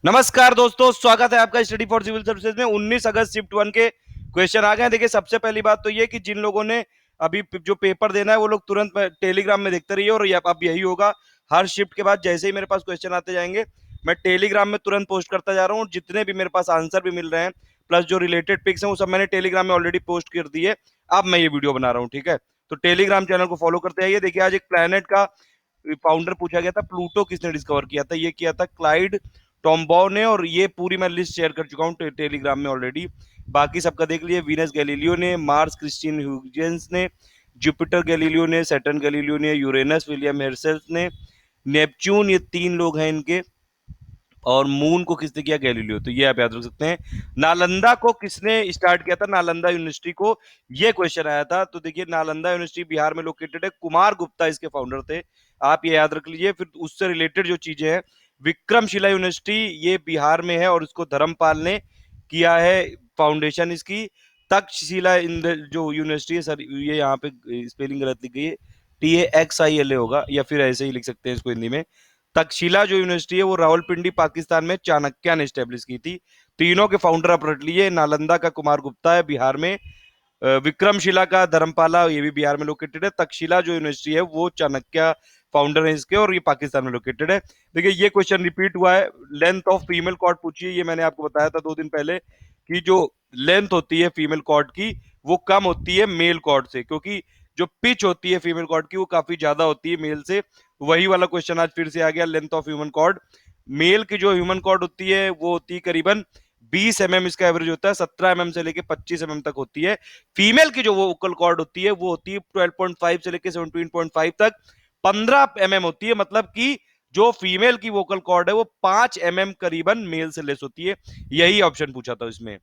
नमस्कार दोस्तों, स्वागत है आपका स्टडी फॉर सिविल सर्विसेज में। 19 अगस्त शिफ्ट 1 के क्वेश्चन आ गए हैं। देखिए, सबसे पहली बात तो ये कि जिन लोगों ने अभी जो पेपर देना है वो लोग तुरंत टेलीग्राम में देखते रहिए। और अब यही होगा, हर शिफ्ट के बाद जैसे ही मेरे पास क्वेश्चन आते जाएंगे मैं टेलीग्राम में तुरंत पोस्ट करता जा रहा हूँ। जितने भी मेरे पास आंसर भी मिल रहे हैं प्लस जो रिलेटेड पिक्स हैं वो सब मैंने टेलीग्राम में ऑलरेडी पोस्ट कर दिए। अब मैं ये वीडियो बना रहा हूँ, ठीक है। तो टेलीग्राम चैनल को फॉलो करते आइए। देखिए, आज एक प्लेनेट का फाउंडर पूछा गया था, प्लूटो किसने डिस्कवर किया था। ये किया था क्लाइड टॉम्बाउ ने। और ये पूरी मैं लिस्ट शेयर कर चुका हूँ टेलीग्राम में ऑलरेडी। बाकी सबका देख लिए। वीनस गैलीलियो ने, मार्स क्रिस्टियन ह्यूजेंस ने, जुपिटर गैलीलियो ने, सैटर्न गैलीलियो ने, यूरेनस विलियम हेर्सेल ने, नेपच्यून, ये तीन लोग हैं इनके। और मून को किसने किया? गैलीलियो। तो ये आप याद रख सकते हैं। नालंदा को किसने स्टार्ट किया था? नालंदा यूनिवर्सिटी को। ये क्वेश्चन आया था। तो देखिए, नालंदा यूनिवर्सिटी बिहार में लोकेटेड है। कुमार गुप्ता इसके फाउंडर थे। आप ये याद रख लीजिए। फिर उससे रिलेटेड जो चीजें हैं, विक्रमशिला यूनिवर्सिटी ये बिहार में है और इसको धर्मपाल ने किया है फाउंडेशन इसकी। तक्षशिला जो यूनिवर्सिटी है सर, ये यहाँ पे स्पेलिंग गलत लिख गई है, TAXILA होगा, या फिर ऐसे ही लिख सकते हैं इसको हिंदी में। तक्षशिला जो यूनिवर्सिटी है वो रावलपिंडी पाकिस्तान में चाणक्य ने स्टेब्लिश की थी। तीनों के फाउंडर आप रट लीजिए। नालंदा का कुमार गुप्ता है बिहार में, विक्रमशिला का धर्मपाला, ये भी बिहार में लोकेटेड है। तक्षशिला जो यूनिवर्सिटी है वो चाणक्य फाउंडर है इसके, और ये पाकिस्तान में लोकेटेड है। देखिए, ये क्वेश्चन रिपीट हुआ है। लेंथ ऑफ फीमेल कॉर्ड पूछी है। ये मैंने आपको बताया था 2 दिन पहले कि जो लेंथ होती है फीमेल कॉर्ड की वो कम होती है मेल कॉर्ड से, क्योंकि जो पिच होती है फीमेल कॉर्ड की वो काफी ज्यादा होती है मेल से। वही वाला क्वेश्चन आज फिर से आ गया। Length of human cord, male की जो ह्यूमन कॉर्ड होती है वो होती है करीबन 20 mm, इसका एवरेज होता है। 17 mm से लेके 25 mm तक होती है। फीमेल की जो वोकल कॉर्ड होती है वो होती है 12.5 से लेके 17.5 तक। 15 mm होती है, मतलब कि जो फीमेल की वोकल कॉर्ड है वो 5 mm करीबन मेल से लेस होती है। यही ऑप्शन पूछा था इसमें।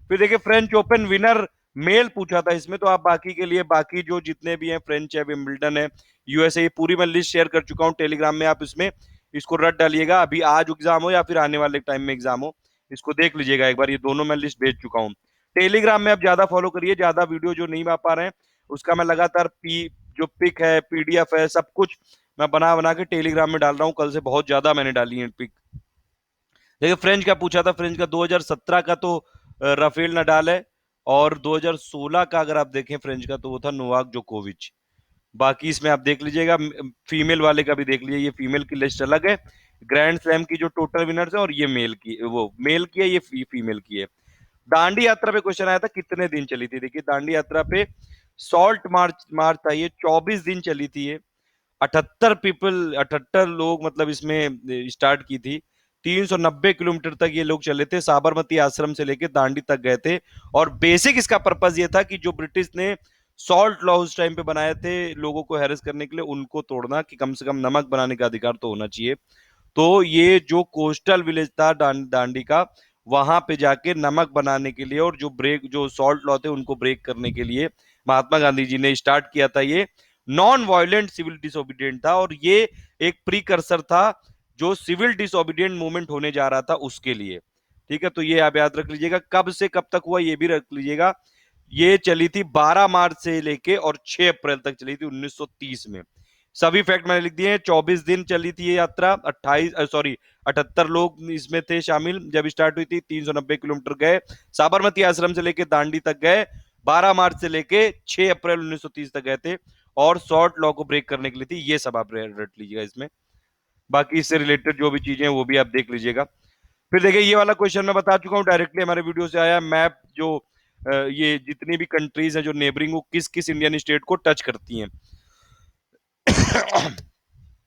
फिर देखिए, फ्रेंच ओपन विनर मेल पूछा था इसमें। तो आप बाकी के लिए, बाकी जो जितने भी हैं, फ्रेंच है, विंबलडन है, यूएसए, पूरी मैं लिस्ट शेयर कर चुका हूं टेलीग्राम में। आप इसमें इसको रट डालिएगा, अभी आज एग्जाम हो या फिर आने वाले टाइम में एग्जाम हो, इसको देख लीजिएगा एक बार। ये दोनों मैं लिस्ट भेज चुका हूँ टेलीग्राम में। आप ज्यादा फॉलो करिए। ज्यादा वीडियो जो नहीं आ पा रहे हैं उसका मैं लगातार जो पिक है, PDF है, सब कुछ मैं बना बना के टेलीग्राम में डाल रहा हूँ। कल से बहुत ज्यादा मैंने डाली है पिक। देखिए, फ्रेंच का पूछा था। फ्रेंच का 2017 का तो राफेल नडाल है। और 2016 का अगर आप देखें फ्रेंच का तो वो था नोवाक जोकोविच। बाकी इसमें आप देख लीजिएगा। फीमेल वाले का भी देख लीजिए। ये फीमेल की लिस्ट अलग है, ग्रैंड स्लैम की जो टोटल विनर्स है, और ये मेल की, वो मेल की है, ये फीमेल की है। दांडी यात्रा पे क्वेश्चन आया था कितने दिन चली थी। देखिए, दांडी यात्रा पे सॉल्ट मार्च मार्च था, ये 24 दिन चली थी ये। 78 लोग मतलब इसमें स्टार्ट की थी। 390 किलोमीटर तक ये लोग चले थे। साबरमती आश्रम से लेके दांडी तक गए थे। और बेसिक इसका पर्पज ये था कि जो ब्रिटिश ने सॉल्ट लॉ उस टाइम पे बनाए थे लोगों को हैरेस करने के लिए, उनको तोड़ना, कि कम से कम नमक बनाने का अधिकार तो होना चाहिए। तो ये जो कोस्टल विलेज था दांडी का, वहां पे जाके नमक बनाने के लिए और जो सॉल्ट लॉ थे उनको ब्रेक करने के लिए महात्मा गांधी जी ने स्टार्ट किया था ये। नॉन वायलेंट सिविल डिसोबीडियंट था, और ये एक प्रीकर्सर था जो सिविल डिसोबीडियंट मूवमेंट होने जा रहा था उसके लिए। ठीक है, तो ये आप याद रख लीजिएगा। कब से कब तक हुआ ये भी रख लीजिएगा। ये चली थी 12 मार्च से लेके और 6 अप्रैल तक चली थी 1930 में। सभी फैक्ट मैंने लिख दिए हैं। 24 दिन चली थी ये यात्रा। 78 लोग इसमें थे शामिल जब स्टार्ट हुई थी। 390 किलोमीटर गए, साबरमती आश्रम से लेके दांडी तक गए। 12 मार्च से लेके 6 अप्रैल 1930 तक गए थे। और शॉर्ट लॉ को ब्रेक करने के लिए थी। ये सब आप रट लीजिएगा इसमें। बाकी इससे रिलेटेड जो भी चीजें हैं वो भी आप देख लीजिएगा। फिर देखिए, ये वाला क्वेश्चन मैं बता चुका हूँ, डायरेक्टली हमारे वीडियो से आया। मैप जो ये जितनी भी कंट्रीज हैं जो नेबरिंग, वो किस किस इंडियन स्टेट को टच करती हैं।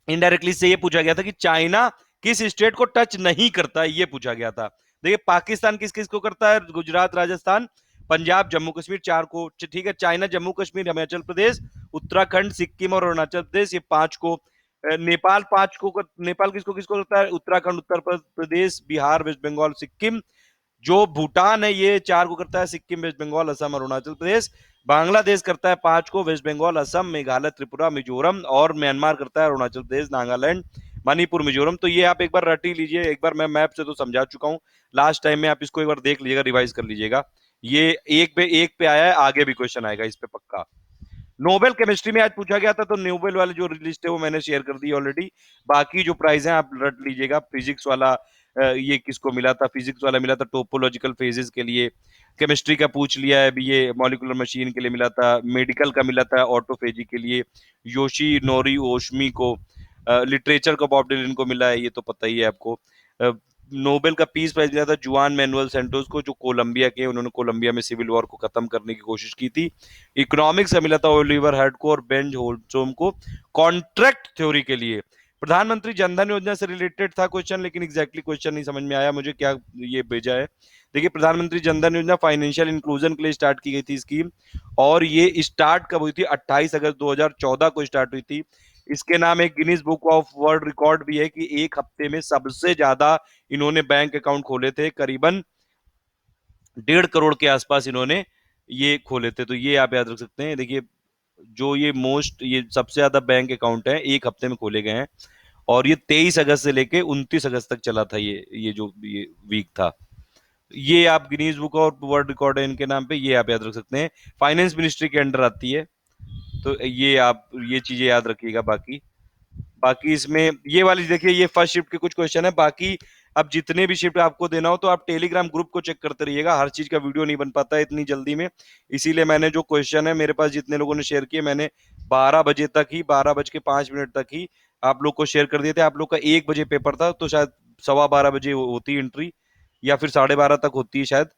इनडायरेक्टली से ये पूछा गया था कि चाइना किस स्टेट को टच नहीं करता है, ये पूछा गया था। देखिए, पाकिस्तान किस किस को करता है? गुजरात, राजस्थान, पंजाब, जम्मू कश्मीर, 4 को। ठीक है, चाइना जम्मू कश्मीर, हिमाचल प्रदेश, उत्तराखंड, सिक्किम और अरुणाचल प्रदेश, ये 5 को। नेपाल 5 को नेपाल किसको किसको करता है? उत्तराखंड, उत्तर प्रदेश, बिहार, वेस्ट बंगाल, सिक्किम। जो भूटान है ये 4 को करता है, सिक्किम, वेस्ट बंगाल, असम, अरुणाचल प्रदेश। बांग्लादेश करता है 5 को, वेस्ट बंगाल, असम, मेघालय, त्रिपुरा, मिजोरम। और म्यांमार करता है अरुणाचल प्रदेश, नागालैंड, मणिपुर, मिजोरम। तो ये आप एक बार रट ही लीजिए। एक बार मैं मैप से तो समझा चुका हूं लास्ट टाइम में, आप इसको एक बार देख लीजिएगा, रिवाइज कर लीजिएगा। ये एक पे आया है, आगे भी क्वेश्चन आएगा इस पे पक्का। नोबेल केमिस्ट्री में आज पूछा गया था, तो नोबेल वाली जो लिस्ट है वो मैंने शेयर कर दी ऑलरेडी। बाकी जो प्राइज है आप रट लीजिएगा। फिजिक्स वाला ये किसको मिला था, फिजिक्स वाला मिला था टोपोलॉजिकल फेजेस के लिए, केमिस्ट्री का पूछ लिया है अभी, ये मॉलिक्यूलर मशीन के लिए मिला था, मेडिकल का मिला था ऑटोफेजी के लिए योशी नोरी ओशमी को, लिटरेचर का बॉब डिलन को मिला है, ये तो पता ही है आपको। नोबेल का पीस प्राइज मिला था जुआन मैनुअल सेंटोस को, जो कोलंबिया के, उन्होंने कोलंबिया में सिविल वॉर को खत्म करने की कोशिश की थी। इकोनॉमिक्स का मिला था ओलिवर हार्ट को और बेंज होल्सोम को कॉन्ट्रैक्ट थ्योरी के लिए। प्रधानमंत्री जनधन योजना से रिलेटेड था क्वेश्चन, लेकिन एग्जैक्टली क्वेश्चन नहीं समझ में आया मुझे क्या ये भेजा है। देखिए, प्रधानमंत्री जनधन योजना फाइनेंशियल इंक्लूजन के लिए स्टार्ट की गई थी स्कीम, और ये स्टार्ट कब हुई थी? 28 अगस्त 2014 को स्टार्ट हुई थी। इसके नाम एक Guinness book of world record भी है कि एक हफ्ते में सबसे ज्यादा इन्होंने बैंक अकाउंट खोले थे, करीबन 1.5 करोड़ के आसपास इन्होंने ये खोले थे। तो ये आप याद रख सकते हैं। देखिए, जो ये सबसे ज्यादा बैंक अकाउंट है एक हफ्ते में खोले गए हैं, और ये 23 अगस्त से लेके 29 अगस्त तक चला था, ये वीक था। ये आप गिनीज बुक और वर्ल्ड रिकॉर्ड है इनके नाम पे, ये आप याद रख सकते हैं। फाइनेंस मिनिस्ट्री के अंडर आती है, तो ये आप ये चीजें याद रखिएगा। बाकी बाकी इसमें ये वाली देखिए, ये फर्स्ट शिफ्ट के कुछ क्वेश्चन है। बाकी अब जितने भी शिफ्ट आपको देना हो तो आप टेलीग्राम ग्रुप को चेक करते रहिएगा, हर चीज का वीडियो नहीं बन पाता है इतनी जल्दी में। इसीलिए मैंने जो क्वेश्चन है मेरे पास जितने लोगों ने शेयर किए, मैंने 12 बजे तक ही, 12:05 तक ही आप लोग को शेयर कर दिए थे। आप लोग का 1 बजे पेपर था, तो शायद 12:15 बजे होती एंट्री, या फिर 12:30 तक होती है शायद।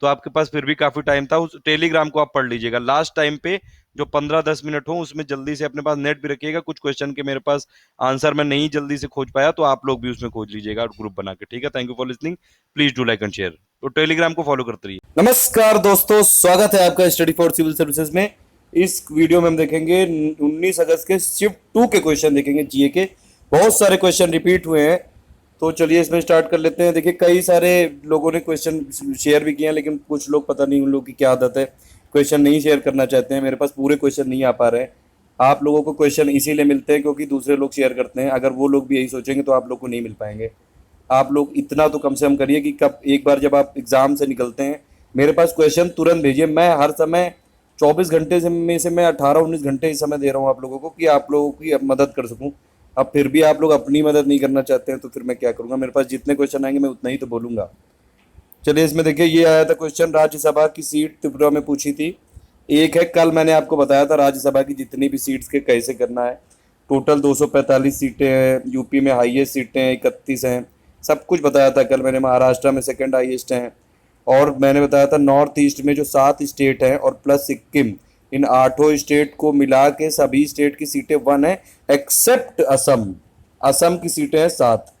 तो आपके पास फिर भी काफी टाइम था। उस टेलीग्राम को आप पढ़ लीजिएगा लास्ट टाइम पे, जो 15-10 मिनट हो उसमें जल्दी से अपने पास नेट भी रखिएगा। कुछ क्वेश्चन के मेरे पास आंसर मैं नहीं जल्दी से खोज पाया, तो आप लोग भी उसमें खोज लीजिएगा ग्रुप बना के। ठीक है, thank you for listening, please do like and share, तो टेलीग्राम को फॉलो करते रहिए। नमस्कार दोस्तों, स्वागत है आपका स्टडी फॉर सिविल सर्विसेज में। इस वीडियो में हम देखेंगे 19 अगस्त के शिफ्ट 2 के क्वेश्चन देखेंगे, जीए के। बहुत सारे क्वेश्चन रिपीट हुए हैं, तो चलिए इसमें स्टार्ट कर लेते हैं। देखिए, कई सारे लोगों ने क्वेश्चन शेयर भी किए हैं, लेकिन कुछ लोग पता नहीं उन लोगों की क्या आदत है, क्वेश्चन नहीं शेयर करना चाहते हैं। मेरे पास पूरे क्वेश्चन नहीं आ पा रहे हैं। आप लोगों को क्वेश्चन इसीलिए मिलते हैं क्योंकि दूसरे लोग शेयर करते हैं। अगर वो लोग भी यही सोचेंगे तो आप लोग को नहीं मिल पाएंगे। आप लोग इतना तो कम से कम करिए कि कब एक बार जब आप एग्जाम से निकलते हैं मेरे पास क्वेश्चन तुरंत भेजिए। मैं हर समय 24 घंटे से में से मैं 18-19 घंटे ही समय दे रहा हूँ आप लोगों को कि आप लोगों की मदद कर सकूँ। अब फिर भी आप लोग अपनी मदद नहीं करना चाहते हैं तो फिर मैं क्या करूँगा। मेरे पास जितने क्वेश्चन आएंगे मैं उतना ही तो बोलूँगा। चलिए, इसमें देखिए, ये आया था क्वेश्चन, राज्यसभा की सीट त्रिपुरा में पूछी थी। एक है, कल मैंने आपको बताया था राज्यसभा की जितनी भी सीट्स के कैसे करना है। टोटल 245 सीटें हैं, यूपी में हाईएस्ट सीटें 31 हैं, सब कुछ बताया था कल मैंने। महाराष्ट्र में सेकंड हाईएस्ट हैं, और मैंने बताया था नॉर्थ ईस्ट में जो 7 स्टेट हैं और प्लस सिक्किम, इन 8 स्टेट को मिला के सभी स्टेट की सीटें 1 है, एक्सेप्ट असम। असम की सीटें हैं 7।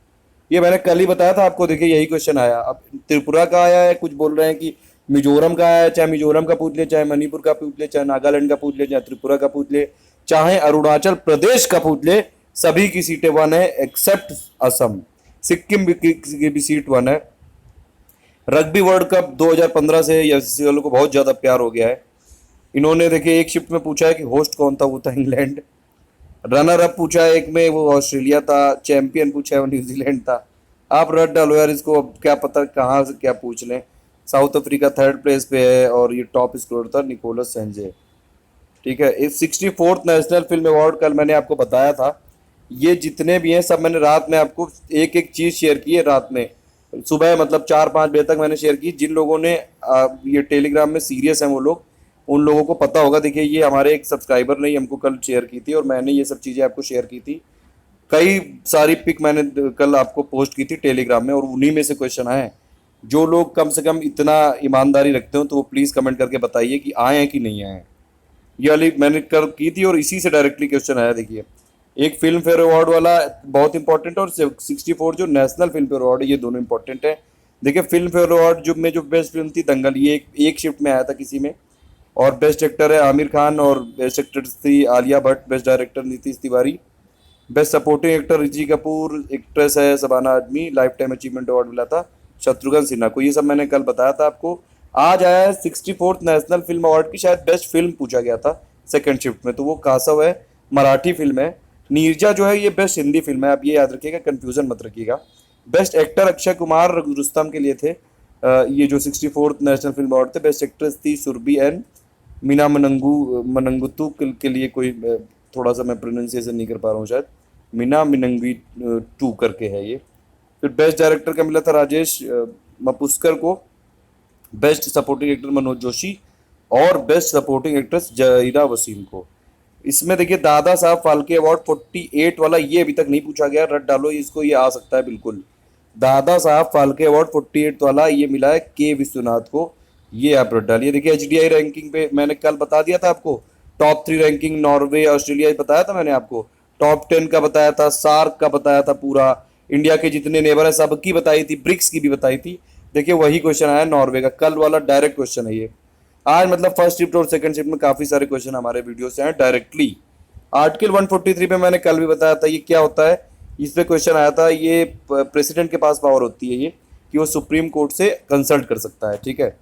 ये मैंने कल ही बताया था आपको। देखिए, यही क्वेश्चन आया। अब त्रिपुरा का आया है, कुछ बोल रहे हैं कि मिजोरम का आया है। चाहे मिजोरम का पूछ ले, चाहे मणिपुर का पूछ ले, चाहे नागालैंड का पूछ ले, चाहे त्रिपुरा का पूछ ले, चाहे अरुणाचल प्रदेश का पूछ ले, सभी की सीटें 1 है एक्सेप्ट असम। सिक्किम की भी सीट 1 है। रग्बी वर्ल्ड कप 2015 से एसएससी वालों को बहुत ज़्यादा प्यार हो गया है। इन्होंने देखिए एक शिफ्ट में पूछा है कि होस्ट कौन था, वो था इंग्लैंड। रनर अप पूछा है एक में, वो ऑस्ट्रेलिया था। चैंपियन पूछा है, वो न्यूजीलैंड था। आप रट डालो यार इसको, अब क्या पता कहाँ से क्या पूछ लें। साउथ अफ्रीका 3rd प्लेस पे है, और ये टॉप स्कोर था निकोलस सेंजे। ठीक है, इस 64th नेशनल फिल्म अवार्ड कल मैंने आपको बताया था। ये जितने भी हैं सब मैंने रात में आपको एक एक चीज़ शेयर की है। रात में सुबह मतलब 4-5 बजे तक मैंने शेयर की। जिन लोगों ने ये टेलीग्राम में सीरियस हैं वो लोग, उन लोगों को पता होगा। देखिए, ये हमारे एक सब्सक्राइबर ने हमको कल शेयर की थी, और मैंने ये सब चीज़ें आपको शेयर की थी। कई सारी पिक मैंने कल आपको पोस्ट की थी टेलीग्राम में, और उन्हीं में से क्वेश्चन आए हैं। जो लोग कम से कम इतना ईमानदारी रखते हो तो वो प्लीज़ कमेंट करके बताइए कि आए हैं कि नहीं आए हैं। ये वाली मैंने कल की थी, और इसी से डायरेक्टली क्वेश्चन आया। देखिए, एक फिल्म फेयर अवार्ड वाला बहुत इंपॉर्टेंट है, और 64 जो नेशनल फिल्म फेयर अवार्ड है, ये दोनों इंपॉर्टेंट है। देखिए, फिल्म फेयर अवार्ड जो बेस्ट फिल्म थी दंगल, ये एक शिफ्ट में आया था किसी में। और बेस्ट एक्टर है आमिर खान, और बेस्ट एक्ट्रेस थी Alia Bhatt, best director Nitesh Tiwari, best supporting actor Rishi Kapoor, actress है Shabana Azmi, lifetime achievement award मिला था शत्रुघ्न सिन्हा को। ये सब मैंने कल बताया था आपको। आज आया है 64th नेशनल फिल्म अवार्ड की, शायद बेस्ट फिल्म पूछा गया था सेकंड शिफ्ट में, तो वो कासव है, मराठी फिल्म है। नीरजा जो है ये बेस्ट हिंदी फिल्म है, आप ये याद रखिएगा, कंफ्यूजन मत रखिएगा। बेस्ट एक्टर अक्षय कुमार रुस्तम के लिए थे। ये जो 64th नेशनल फिल्म अवार्ड थे। बेस्ट एक्ट्रेस थी सुरभि एन मीना मनंगुतु के लिए कोई थोड़ा सा मैं प्रोनाउंसिएशन नहीं कर पा रहा हूँ शायद, मीना मिनंगी 2 करके है ये। फिर बेस्ट डायरेक्टर का मिला था राजेश मपुस्कर को, best supporting actor Manoj Joshi, और best supporting actress Zaira Wasim को। इसमें देखिए दादा साहब फाल्के अवार्ड 48 वाला ये अभी तक नहीं पूछा गया, रट डालो इसको, ये आ सकता है बिल्कुल। दादा साहब फाल्के अवार्ड 48 वाला ये मिला है के विश्वनाथ को, ये आप रट डालिए। देखिए एचडीआई रैंकिंग पे मैंने कल बता दिया था आपको, टॉप 3 रैंकिंग नॉर्वे ऑस्ट्रेलिया बताया था मैंने आपको, टॉप 10 का बताया था, सार्क का बताया था पूरा, इंडिया के जितने नेबर है सबकी बताई थी, ब्रिक्स की भी बताई थी। देखिए वही क्वेश्चन आया नॉर्वे का, कल वाला डायरेक्ट क्वेश्चन है ये। आज मतलब फर्स्ट शिफ्ट और सेकंड शिफ्ट में काफी सारे क्वेश्चन हमारे वीडियो से आए डायरेक्टली। आर्टिकल 143 पे मैंने कल भी बताया था ये क्या होता है, इस पे क्वेश्चन आया था। ये प्रेसिडेंट के पास पावर होती है ये कि वो सुप्रीम कोर्ट से कंसल्ट कर सकता है, ठीक है।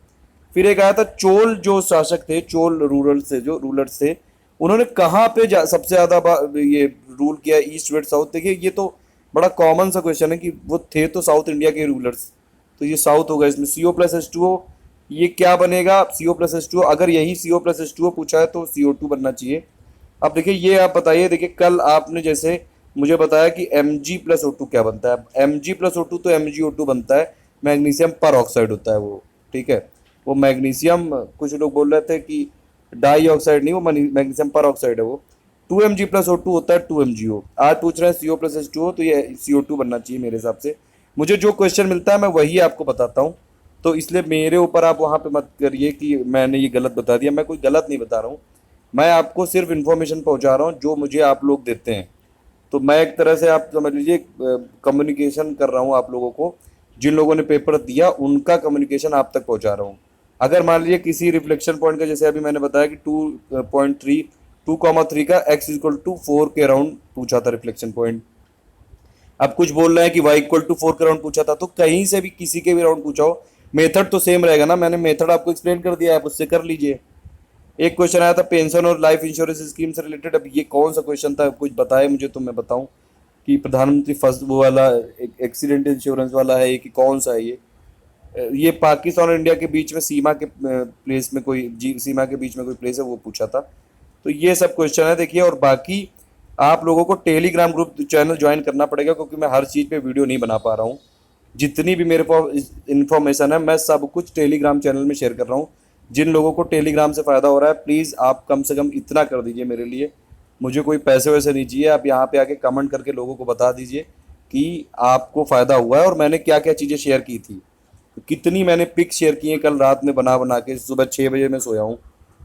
फिर एक आया था चोल जो शासक थे, चोल रूलर्स थे, उन्होंने कहाँ पे सबसे ज्यादा ये रूल किया, ईस्ट वेस्ट साउथ। देखिए ये तो बड़ा कॉमन सा क्वेश्चन है कि वो थे तो साउथ इंडिया के रूलर्स, तो ये साउथ होगा। इसमें CO+H2O, ये क्या बनेगा CO+H2O, अगर यही CO+H2O पूछा है तो CO2 बनना चाहिए। अब देखिए ये आप बताइए, देखिए कल आपने जैसे मुझे बताया कि Mg+O2 क्या बनता है, Mg+O2 तो MgO2 बनता है, मैग्नीशियम पर ऑक्साइड होता है वो, ठीक है। वो मैग्नीशियम, कुछ लोग बोल रहे थे कि डाई ऑक्साइड नहीं, वो मैग्नीशियम पर ऑक्साइड है वो। 2Mg+O2 होता है 2MgO। आज पूछ रहे हैं CO+H2O, तो ये CO2 बनना चाहिए मेरे हिसाब से। मुझे जो क्वेश्चन मिलता है मैं वही आपको बताता हूँ, तो इसलिए मेरे ऊपर आप वहाँ पे मत करिए कि मैंने ये गलत बता दिया, मैं कोई गलत नहीं बता रहा हूँ, मैं आपको सिर्फ इन्फॉर्मेशन पहुँचा रहा हूँ जो मुझे आप लोग देते हैं। तो मैं एक तरह से आप समझ लीजिए कम्युनिकेशन कर रहा हूँ आप लोगों को, जिन लोगों ने पेपर दिया उनका कम्युनिकेशन आप तक पहुँचा रहा हूँ। अगर मान लीजिए किसी रिफ्लेक्शन पॉइंट का, जैसे अभी मैंने बताया कि 2.3 का x=4 के अराउंड पूछा था रिफ्लेक्शन पॉइंट, अब कुछ बोल रहे हैं कि y=4 के अराउंड पूछा था, तो कहीं से भी किसी के भी अराउंड पूछा हो, मेथड तो सेम रहेगा ना, मैंने मेथड आपको एक्सप्लेन कर दिया है, आप उससे कर लीजिए। एक क्वेश्चन आया था पेंशन और लाइफ इंश्योरेंस स्कीम से रिलेटेड, अब ये कौन सा क्वेश्चन था, कुछ बताए मुझे तो मैं बताऊं कि प्रधानमंत्री फर्स्ट वो वाला एक्सीडेंट इंश्योरेंस वाला है कि कौन सा है ये पाकिस्तान और इंडिया के बीच में सीमा के प्लेस में कोई सीमा के बीच में कोई प्लेस है वो पूछा था। तो ये सब क्वेश्चन है देखिए, और बाकी आप लोगों को टेलीग्राम ग्रुप चैनल ज्वाइन करना पड़ेगा, क्योंकि मैं हर चीज़ पे वीडियो नहीं बना पा रहा हूँ। जितनी भी मेरे पास इन्फॉर्मेशन है मैं सब कुछ टेलीग्राम चैनल में शेयर कर रहा हूँ। जिन लोगों को टेलीग्राम से फ़ायदा हो रहा है प्लीज़ आप कम से कम इतना कर दीजिए मेरे लिए, मुझे कोई पैसे वैसे नहीं चाहिए, आप यहाँ पे आके कमेंट करके लोगों को बता दीजिए कि आपको फ़ायदा हुआ है और मैंने क्या क्या चीज़ें शेयर की थी। तो कितनी मैंने पिक शेयर की हैं कल रात में बना बना के, सुबह 6 बजे मैं सोया हूँ।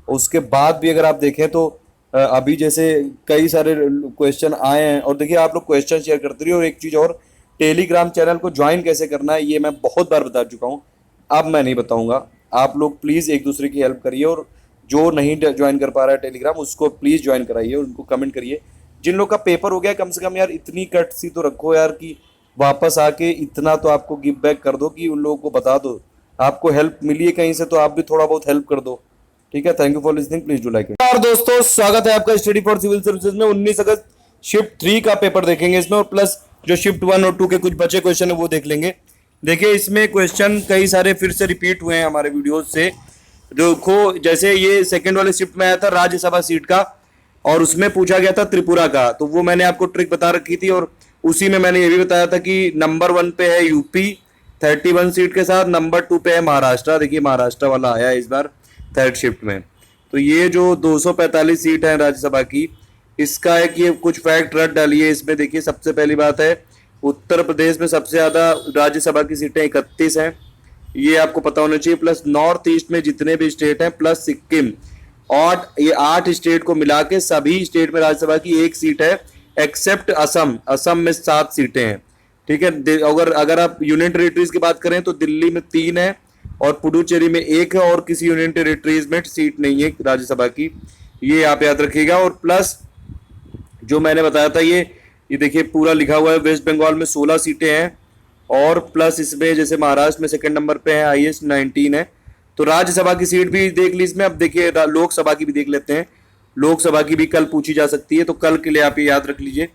उसके बाद भी अगर आप देखें तो अभी जैसे कई सारे क्वेश्चन आए हैं, और देखिए आप लोग क्वेश्चन शेयर करते रहिए। और एक चीज़ और, टेलीग्राम चैनल को ज्वाइन कैसे करना है ये मैं बहुत बार बता चुका हूँ, अब मैं नहीं बताऊँगा। आप लोग प्लीज़ एक दूसरे की हेल्प करिए, और जो नहीं ज्वाइन कर पा रहा है टेलीग्राम उसको प्लीज़ ज्वाइन कराइए, उनको कमेंट करिए। जिन लोग का पेपर हो गया कम से कम यार इतनी कट सी तो रखो यार कि वापस आके इतना तो आपको गिव बैक कर दो, कि उन लोगों को बता दो आपको हेल्प मिली है कहीं से, तो आप भी थोड़ा बहुत हेल्प कर दो, ठीक है। Thank you for listening, please do like it. और दोस्तों स्वागत है आपका स्टडी फॉर सिविल सर्विसेज में। 19 अगस्त शिफ्ट 3 का पेपर देखेंगे इसमें, और प्लस जो शिफ्ट 1 और 2 के कुछ बचे क्वेश्चन है वो देख लेंगे। देखिए इसमें क्वेश्चन कई सारे फिर से रिपीट हुए हैं हमारे वीडियोज से। देखो जैसे ये सेकंड वाले शिफ्ट में आया था राज्यसभा सीट का, और उसमें पूछा गया था त्रिपुरा का, तो वो मैंने आपको ट्रिक बता रखी थी, और उसी में मैंने ये भी बताया था कि नंबर 1 पे है यूपी 31 सीट के साथ, नंबर 2 पे है महाराष्ट्र। देखिए महाराष्ट्र वाला आया है इस बार थर्ड शिफ्ट में। तो ये जो 245 सीट है राज्यसभा की, इसका है कि कुछ फैक्ट रट डालिए इसमें। देखिए सबसे पहली बात है, उत्तर प्रदेश में सबसे ज़्यादा राज्यसभा की सीटें 31 हैं, ये आपको पता होना चाहिए। प्लस नॉर्थ ईस्ट में जितने भी स्टेट हैं प्लस सिक्किम, और ये 8 स्टेट को मिला के सभी स्टेट में राज्यसभा की 1 सीट है, एक्सेप्ट असम। असम में 7 सीटें हैं, ठीक है। अगर आप यूनियन टेरिटरीज की बात करें तो दिल्ली में 3 है, और पुडुचेरी में 1 है, और किसी यूनियन टेरिटरीज में सीट नहीं है राज्यसभा की, ये आप याद रखिएगा। और प्लस जो मैंने बताया था ये देखिए पूरा लिखा हुआ है, वेस्ट बंगाल में 16 सीटें हैं, और प्लस इसमें जैसे महाराष्ट्र में सेकंड नंबर पे है, हाईएस्ट 19 है। तो राज्यसभा की सीट भी देख ली इसमें। अब देखिए लोकसभा की भी देख लेते हैं, लोकसभा की भी कल पूछी जा सकती है, तो कल के लिए आप ये याद रख लीजिए।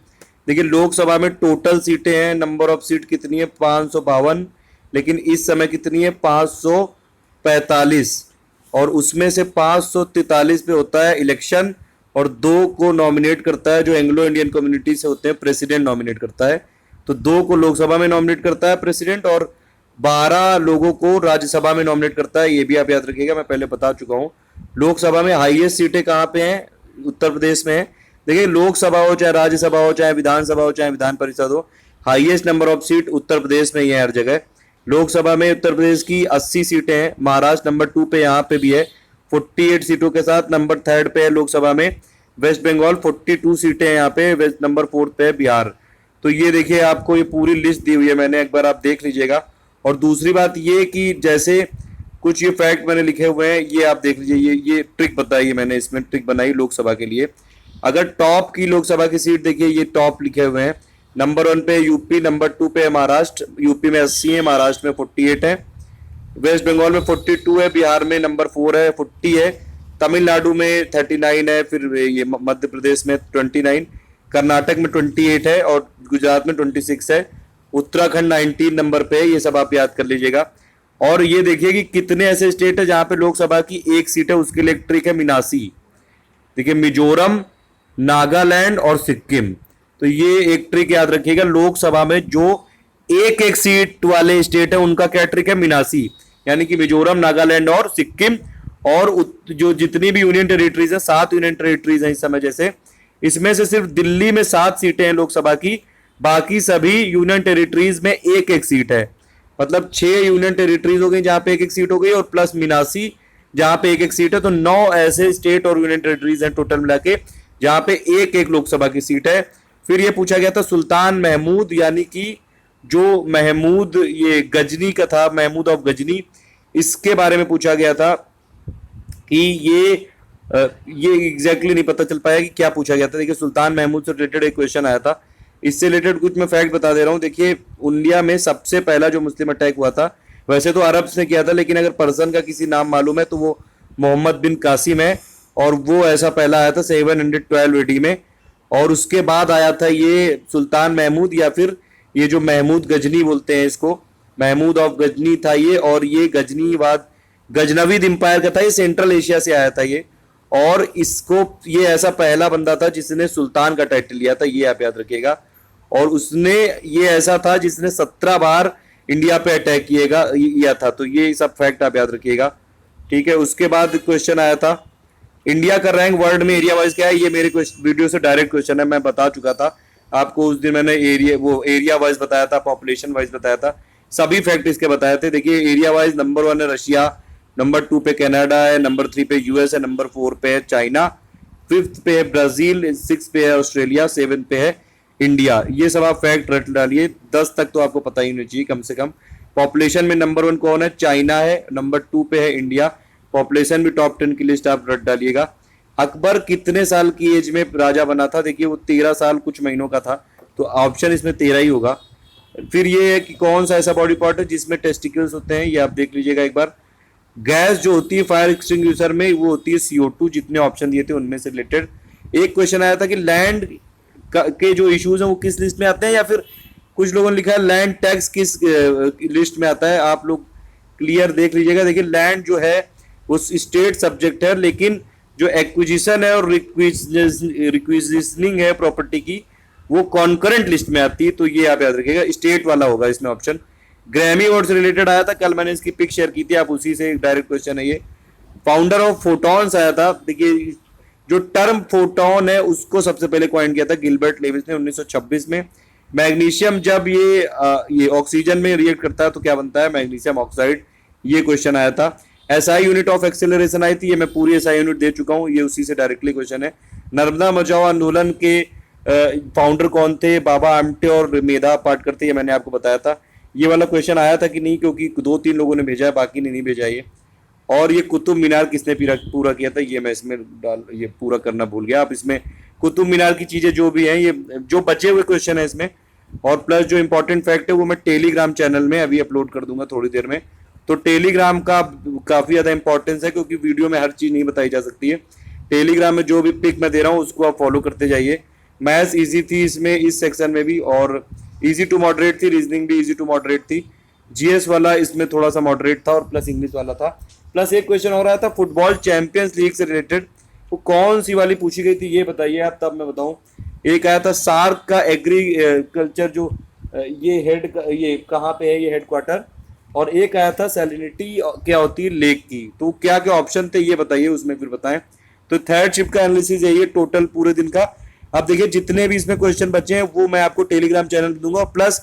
देखिए लोकसभा में टोटल सीटें हैं, नंबर ऑफ सीट कितनी है 552, लेकिन इस समय कितनी है 545, और उसमें से 543 पे होता है इलेक्शन, और 2 को नॉमिनेट करता है जो एंग्लो इंडियन कम्युनिटी से होते हैं, प्रेसिडेंट नॉमिनेट करता है। तो 2 को लोकसभा में नॉमिनेट करता है प्रेसिडेंट और 12 लोगों को राज्यसभा में नॉमिनेट करता है। ये भी आप याद रखिएगा, मैं पहले बता चुका हूँ। लोकसभा में हाईएस्ट सीटें कहाँ पे हैं? उत्तर प्रदेश में है। देखिए, लोकसभा हो चाहे राज्यसभा हो चाहे विधानसभा हो चाहे विधान परिषद हो, highest number of seat Uttar Pradesh में ही है हर जगह। लोकसभा में उत्तर प्रदेश की 80 सीटें हैं। महाराष्ट्र नंबर 2 पे यहाँ पे भी है 48 सीटों के साथ। नंबर 3 पे है लोकसभा में वेस्ट बंगाल, 42 सीटें हैं यहाँ पे। वेस्ट नंबर 4 पे है बिहार। तो ये देखिए, आपको ये पूरी लिस्ट दी हुई है मैंने, एक बार आप देख लीजिएगा। और दूसरी बात ये कि जैसे कुछ ये फैक्ट मैंने लिखे हुए हैं, ये आप देख लीजिए। ये ट्रिक बताई है मैंने, इसमें ट्रिक बनाई लोकसभा के लिए। अगर टॉप की लोकसभा की सीट देखिए, ये टॉप लिखे हुए हैं। नंबर 1 पे यूपी, नंबर 2 पे है महाराष्ट्र। यूपी में 80 है, महाराष्ट्र में 48 है, वेस्ट बंगाल में 42 है, बिहार में नंबर 4 है 40 है, तमिलनाडु में 39 है, फिर ये मध्य प्रदेश में 29, कर्नाटक में 28 है और गुजरात में 26 है, उत्तराखंड 19 नंबर पे है। ये सब आप याद कर लीजिएगा। और ये देखिए कि कितने ऐसे स्टेट है जहां पे लोकसभा की 1 सीट है, उसके लिए एक ट्रिक है मिनासी। देखिए, मिजोरम, नागालैंड और सिक्किम। तो ये एक ट्रिक याद रखिएगा, लोकसभा में जो एक सीट वाले स्टेट है उनका क्या ट्रिक है? मिनासी। यानी कि मिजोरम, नागालैंड और सिक्किम। और जो जितनी भी यूनियन टेरिटरीज है, 7 यूनियन टेरिटरीज हैं इस समय, जैसे इसमें से सिर्फ दिल्ली में 7 सीटें हैं लोकसभा की, बाकी सभी यूनियन टेरिटरीज में एक सीट है। मतलब 6 यूनियन टेरिटरीज हो गई जहां पे एक सीट हो गई, और प्लस मिनासी जहां पे एक सीट है। तो 9 ऐसे स्टेट और यूनियन टेरिटरीज हैं टोटल मिला के जहां पे एक लोकसभा की सीट है। फिर ये पूछा गया था सुल्तान महमूद, यानी कि जो महमूद ये गजनी का था, महमूद ऑफ गजनी, इसके बारे में पूछा गया था कि ये एग्जैक्टली नहीं पता चल पाया कि क्या पूछा गया था। देखिए, सुल्तान महमूद से रिलेटेड एक क्वेश्चन आया था। इससे रिलेटेड कुछ मैं फैक्ट बता दे रहा हूँ। देखिए, इंडिया में सबसे पहला जो मुस्लिम अटैक हुआ था, वैसे तो अरब ने किया था, लेकिन अगर पर्सन का किसी नाम मालूम है तो वो मोहम्मद बिन कासिम है। और वो ऐसा पहला आया था 712 एडी में। और उसके बाद आया था ये सुल्तान महमूद, या फिर ये जो महमूद गजनी बोलते हैं इसको, महमूद ऑफ गजनी था ये। और ये गजनीवाद गजनवीद एम्पायर का था, ये सेंट्रल एशिया से आया था ये। और इसको ये ऐसा पहला बंदा था जिसने सुल्तान का टाइटल लिया था, ये आप याद रखिएगा। और उसने ये ऐसा था जिसने 17 बार इंडिया पे अटैक किया था। तो ये सब फैक्ट आप याद रखिएगा, ठीक है। उसके बाद क्वेश्चन आया था इंडिया का रैंक वर्ल्ड में एरिया वाइज क्या है। ये मेरे वीडियो से डायरेक्ट क्वेश्चन है, मैं बता चुका था आपको उस दिन। मैंने एरिया वाइज बताया था, पॉपुलेशन वाइज बताया था, सभी फैक्ट इसके बताए थे। देखिए, एरिया वाइज नंबर 1 है रशिया, नंबर 2 पे कनाडा है, नंबर 3 पे यूएस है, नंबर 4 पे है चाइना, 5th पे है ब्राजील, 6th पे है ऑस्ट्रेलिया, 7th पे है इंडिया। ये सब आप फैक्ट रट डालिए, 10 तक तो आपको पता ही नहीं चाहिए कम से कम। पॉपुलेशन में नंबर 1 कौन है? चाइना है। नंबर 2 पे है इंडिया। पॉपुलेशन भी टॉप 10 की लिस्ट आप रट डालिएगा। अकबर कितने साल की एज में राजा बना था? देखिए, वो 13 साल कुछ महीनों का था, तो ऑप्शन इसमें 13 ही होगा। फिर ये है कि कौन सा ऐसा बॉडी पार्ट है जिसमें टेस्टिकल्स होते हैं, ये आप देख लीजिएगा एक बार। गैस जो होती है फायर एक्सटिंग्विशर में, वो होती है CO2। जितने ऑप्शन दिए थे उनमें से रिलेटेड एक क्वेश्चन आया था कि लैंड के जो इश्यूज हैं वो किस लिस्ट में आते हैं, या फिर कुछ लोगों ने लिखा है लैंड टैक्स किस लिस्ट में आता है। आप लोग क्लियर देख लीजिएगा। देखिए, लैंड जो है वो स्टेट सब्जेक्ट है, लेकिन जो एक्विजिशन है और रिक्विजिशनिंग है प्रॉपर्टी की, वो कॉन्करेंट लिस्ट में आती है। तो ये आप याद रखिएगा, स्टेट वाला होगा इसमें ऑप्शन। ग्रैमी अवार्ड से रिलेटेड आया था, कल मैंने इसकी पिक शेयर की थी, आप उसी से डायरेक्ट क्वेश्चन है ये। फाउंडर ऑफ फोटॉन्स आया था। देखिए, जो टर्म फोटॉन है उसको सबसे पहले कॉइन किया था गिलबर्ट लेविस ने 1926 में। मैग्नीशियम जब ये ऑक्सीजन में रिएक्ट करता है तो क्या बनता है? Magnesium oxide. ये क्वेश्चन आया था। एसआई यूनिट ऑफ एक्सेलरेशन आई थी, ये मैं पूरी एसआई यूनिट दे चुका हूँ, ये उसी से डायरेक्टली क्वेश्चन है। नर्मदा बचाओ आंदोलन के फाउंडर कौन थे? बाबा आमटे और मेधा पाटकर थे, ये मैंने आपको बताया था। ये वाला क्वेश्चन आया था कि नहीं, क्योंकि 2-3 लोगों ने भेजा है, बाकी ने नहीं भेजा ये। और ये कुतुब मीनार किसने पूरा किया था? ये मैं इसमें ये पूरा करना भूल गया। आप इसमें कुतुब मीनार की चीजें जो भी हैं, ये जो बचे हुए क्वेश्चन है इसमें, और प्लस जो इंपॉर्टेंट फैक्ट है वो मैं टेलीग्राम चैनल में अभी अपलोड कर दूंगा थोड़ी देर में। तो टेलीग्राम का काफी ज्यादा इंपॉर्टेंस है, क्योंकि वीडियो में हर चीज नहीं बताई जा सकती है। टेलीग्राम में जो भी पिक मैं दे रहा हूँ उसको आप फॉलो करते जाइए। मैथ्स इजी थी इसमें, इस सेक्शन में भी, और इजी टू मॉडरेट थी। रीजनिंग भी इजी टू मॉडरेट थी। जीएस वाला इसमें थोड़ा सा मॉडरेट था, और प्लस इंग्लिश वाला था। प्लस एक क्वेश्चन हो रहा था फुटबॉल चैंपियंस लीग से रिलेटेड, वो कौन सी वाली पूछी गई थी ये बताइए आप, तब मैं बताऊं। एक आया था सार्क का एग्रीकल्चर जो ये ये कहाँ पे है, ये हेडक्वार्टर। और एक आया था सैलिनिटी क्या होती है लेक की। तो क्या क्या ऑप्शन थे ये बताइए, उसमें फिर बताएं। तो थर्ड शिफ्ट का एनालिसिस है ये टोटल पूरे दिन का। अब देखिए जितने भी इसमें क्वेश्चन बचे हैं वो मैं आपको टेलीग्राम चैनल पे दूंगा, प्लस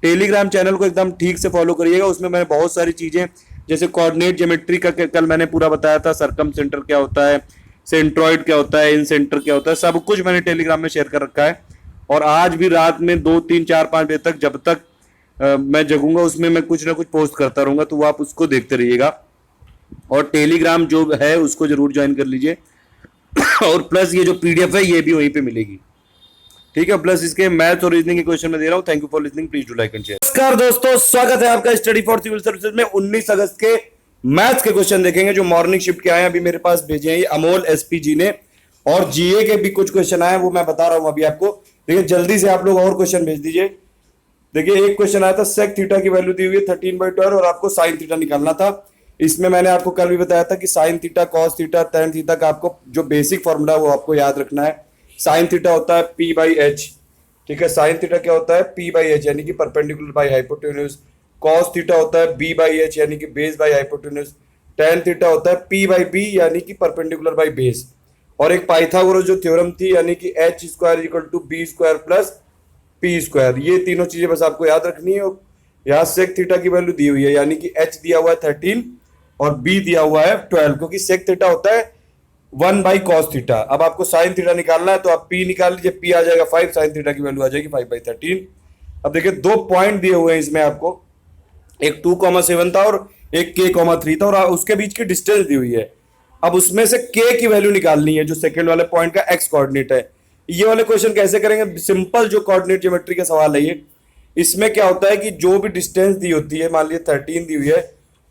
टेलीग्राम चैनल को एकदम ठीक से फॉलो करिएगा। उसमें मैंने बहुत सारी चीजें, जैसे कोऑर्डिनेट ज्योमेट्री का कल मैंने पूरा बताया था, सरकम सेंटर क्या होता है, सेंट्रॉइड क्या होता है, इन सेंटर क्या होता है, सब कुछ मैंने टेलीग्राम में शेयर कर रखा है। और आज भी रात में 2 3 4 5 बजे तक, जब तक मैं जगूंगा, उसमें मैं कुछ ना कुछ पोस्ट करता रहूंगा, तो वो आप उसको देखते रहिएगा। और टेलीग्राम जो है उसको जरूर ज्वाइन कर लीजिए। और प्लस ये जो पीडीएफ है ये भी वहीं पे मिलेगी, ठीक है। प्लस इसके मैथ्स और रीजनिंग के क्वेश्चन में दे रहा हूं। Thank you for listening, please do like and share. नमस्कार दोस्तों, स्वागत है आपका स्टडी फॉर सिविल सर्विसेज में। 19 अगस्त के मैथ्स के क्वेश्चन देखेंगे जो मॉर्निंग शिफ्ट के आए हैं। अभी मेरे पास भेजे हैं ये अमोल एसपी जी ने, और जीए के भी कुछ क्वेश्चन आए, वो मैं बता रहा हूं अभी आपको। देखिए जल्दी से आप लोग और क्वेश्चन भेज दीजिए। देखिए एक क्वेश्चन आया था, सेक थीटा की वैल्यू दी हुई है 13/12 और आपको साइन थीटा निकालना था। इसमें मैंने आपको कल भी बताया था कि sign theta, cos theta, tan theta का आपको जो बेसिक फॉर्मूला वो आपको याद रखना है। साइन थीटा होता है P/H, ठीक है। साइन थीटा क्या होता है P/H यानी कि perpendicular by hypotenuse. Cos theta होता है B/H यानी कि base by hypotenuse. Tan theta होता है P/B यानी कि परपेंडिकुलर बाय बेस। और एक पाइथागोरस जो थ्योरम थी यानी कि H² = B² + P²। ये तीनों चीजें बस आपको याद रखनी है। यहाँ सेक थीटा की वैल्यू दी हुई है, यानी कि H दिया हुआ है 13 और B दिया हुआ है 12, क्योंकि सेक थीटा होता है 1/cos थीटा। अब आपको साइन थीटा निकालना है तो आप P निकाल लीजिए, P आ जाएगा 5, साइन थीटा की वैल्यू आ जाएगी 5/13। अब देखिए 2 पॉइंट दिए हुए हैं इसमें आपको, एक 2,7 था और एक K,3 था, और उसके बीच की डिस्टेंस दी हुई है। अब उसमें से K की वैल्यू निकालनी है जो सेकंड वाले पॉइंट का x कोऑर्डिनेट है। ये वाले क्वेश्चन कैसे करेंगे, सिंपल जो कोऑर्डिनेट ज्योमेट्री का सवाल है ये। इसमें क्या होता है कि जो भी डिस्टेंस दी होती है, मान लीजिए 13 दी हुई है,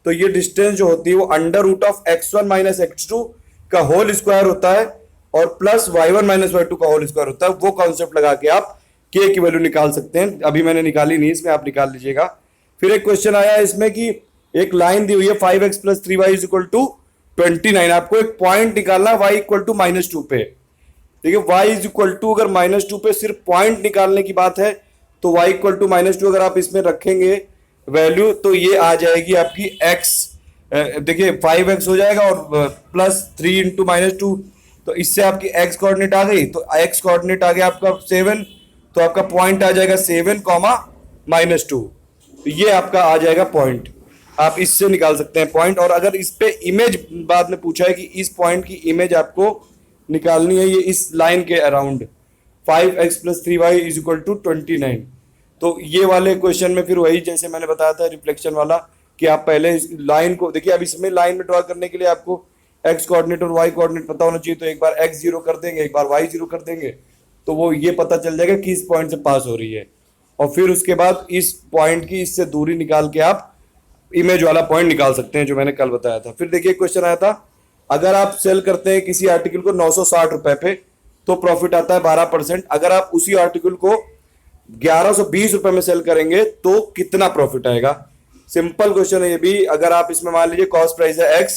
तो ये डिस्टेंस जो होती है वो √of x1 - x2 का होल स्क्वायर होता है और प्लस y1 - y2 का होल स्क्वायर होता है। वो कॉन्सेप्ट लगा के आप K की वैल्यू निकाल सकते हैं। अभी मैंने निकाली नहीं, इसमें आप निकाल लीजिएगा। फिर एक क्वेश्चन आया इसमें कि एक लाइन दी हुई है 5x + 3y = 29। आपको एक पॉइंट निकालना है y = -2 पे। देखिए y = अगर -2 पे सिर्फ पॉइंट निकालने की बात है तो y = -2 अगर आप इसमें रखेंगे वैल्यू तो ये आ जाएगी आपकी x। देखिए 5x हो जाएगा और प्लस 3 × -2, तो इससे आपकी x कोऑर्डिनेट आ गई। तो x कोऑर्डिनेट आ गया आपका 7, तो आपका पॉइंट आ जाएगा 7, -2। तो ये आपका आ जाएगा पॉइंट। आप इससे निकाल सकते हैं पॉइंट। और अगर इस पे इमेज बाद में पूछा है कि इस पॉइंट की इमेज आपको निकालनी है, ये इस लाइन के अराउंड 5x + 3y = 29। तो ये वाले क्वेश्चन में फिर वही जैसे मैंने बताया था रिफ्लेक्शन वाला, कि आप पहले इस लाइन को देखिए। अब इसमें लाइन में ड्रॉ करने के लिए आपको x कोऑर्डिनेट और y कोऑर्डिनेट पता होना चाहिए। तो एक बार x 0 कर देंगे, एक बार y 0 कर देंगे, तो वो ये पता चल जाएगा कि इस पॉइंट से पास हो रही है। और फिर उसके बाद इस पॉइंट की इससे दूरी निकाल के आप इमेज वाला पॉइंट निकाल सकते हैं, जो मैंने कल बताया था। फिर देखिए क्वेश्चन आया था, अगर आप सेल करते हैं किसी आर्टिकल को 960 रुपए पे तो प्रॉफिट आता है 12%। अगर आप उसी आर्टिकल को 1120 रुपए में सेल करेंगे तो कितना प्रॉफिट आएगा। सिंपल क्वेश्चन है ये भी। अगर आप इसमें मान लीजिए कॉस्ट प्राइस है x,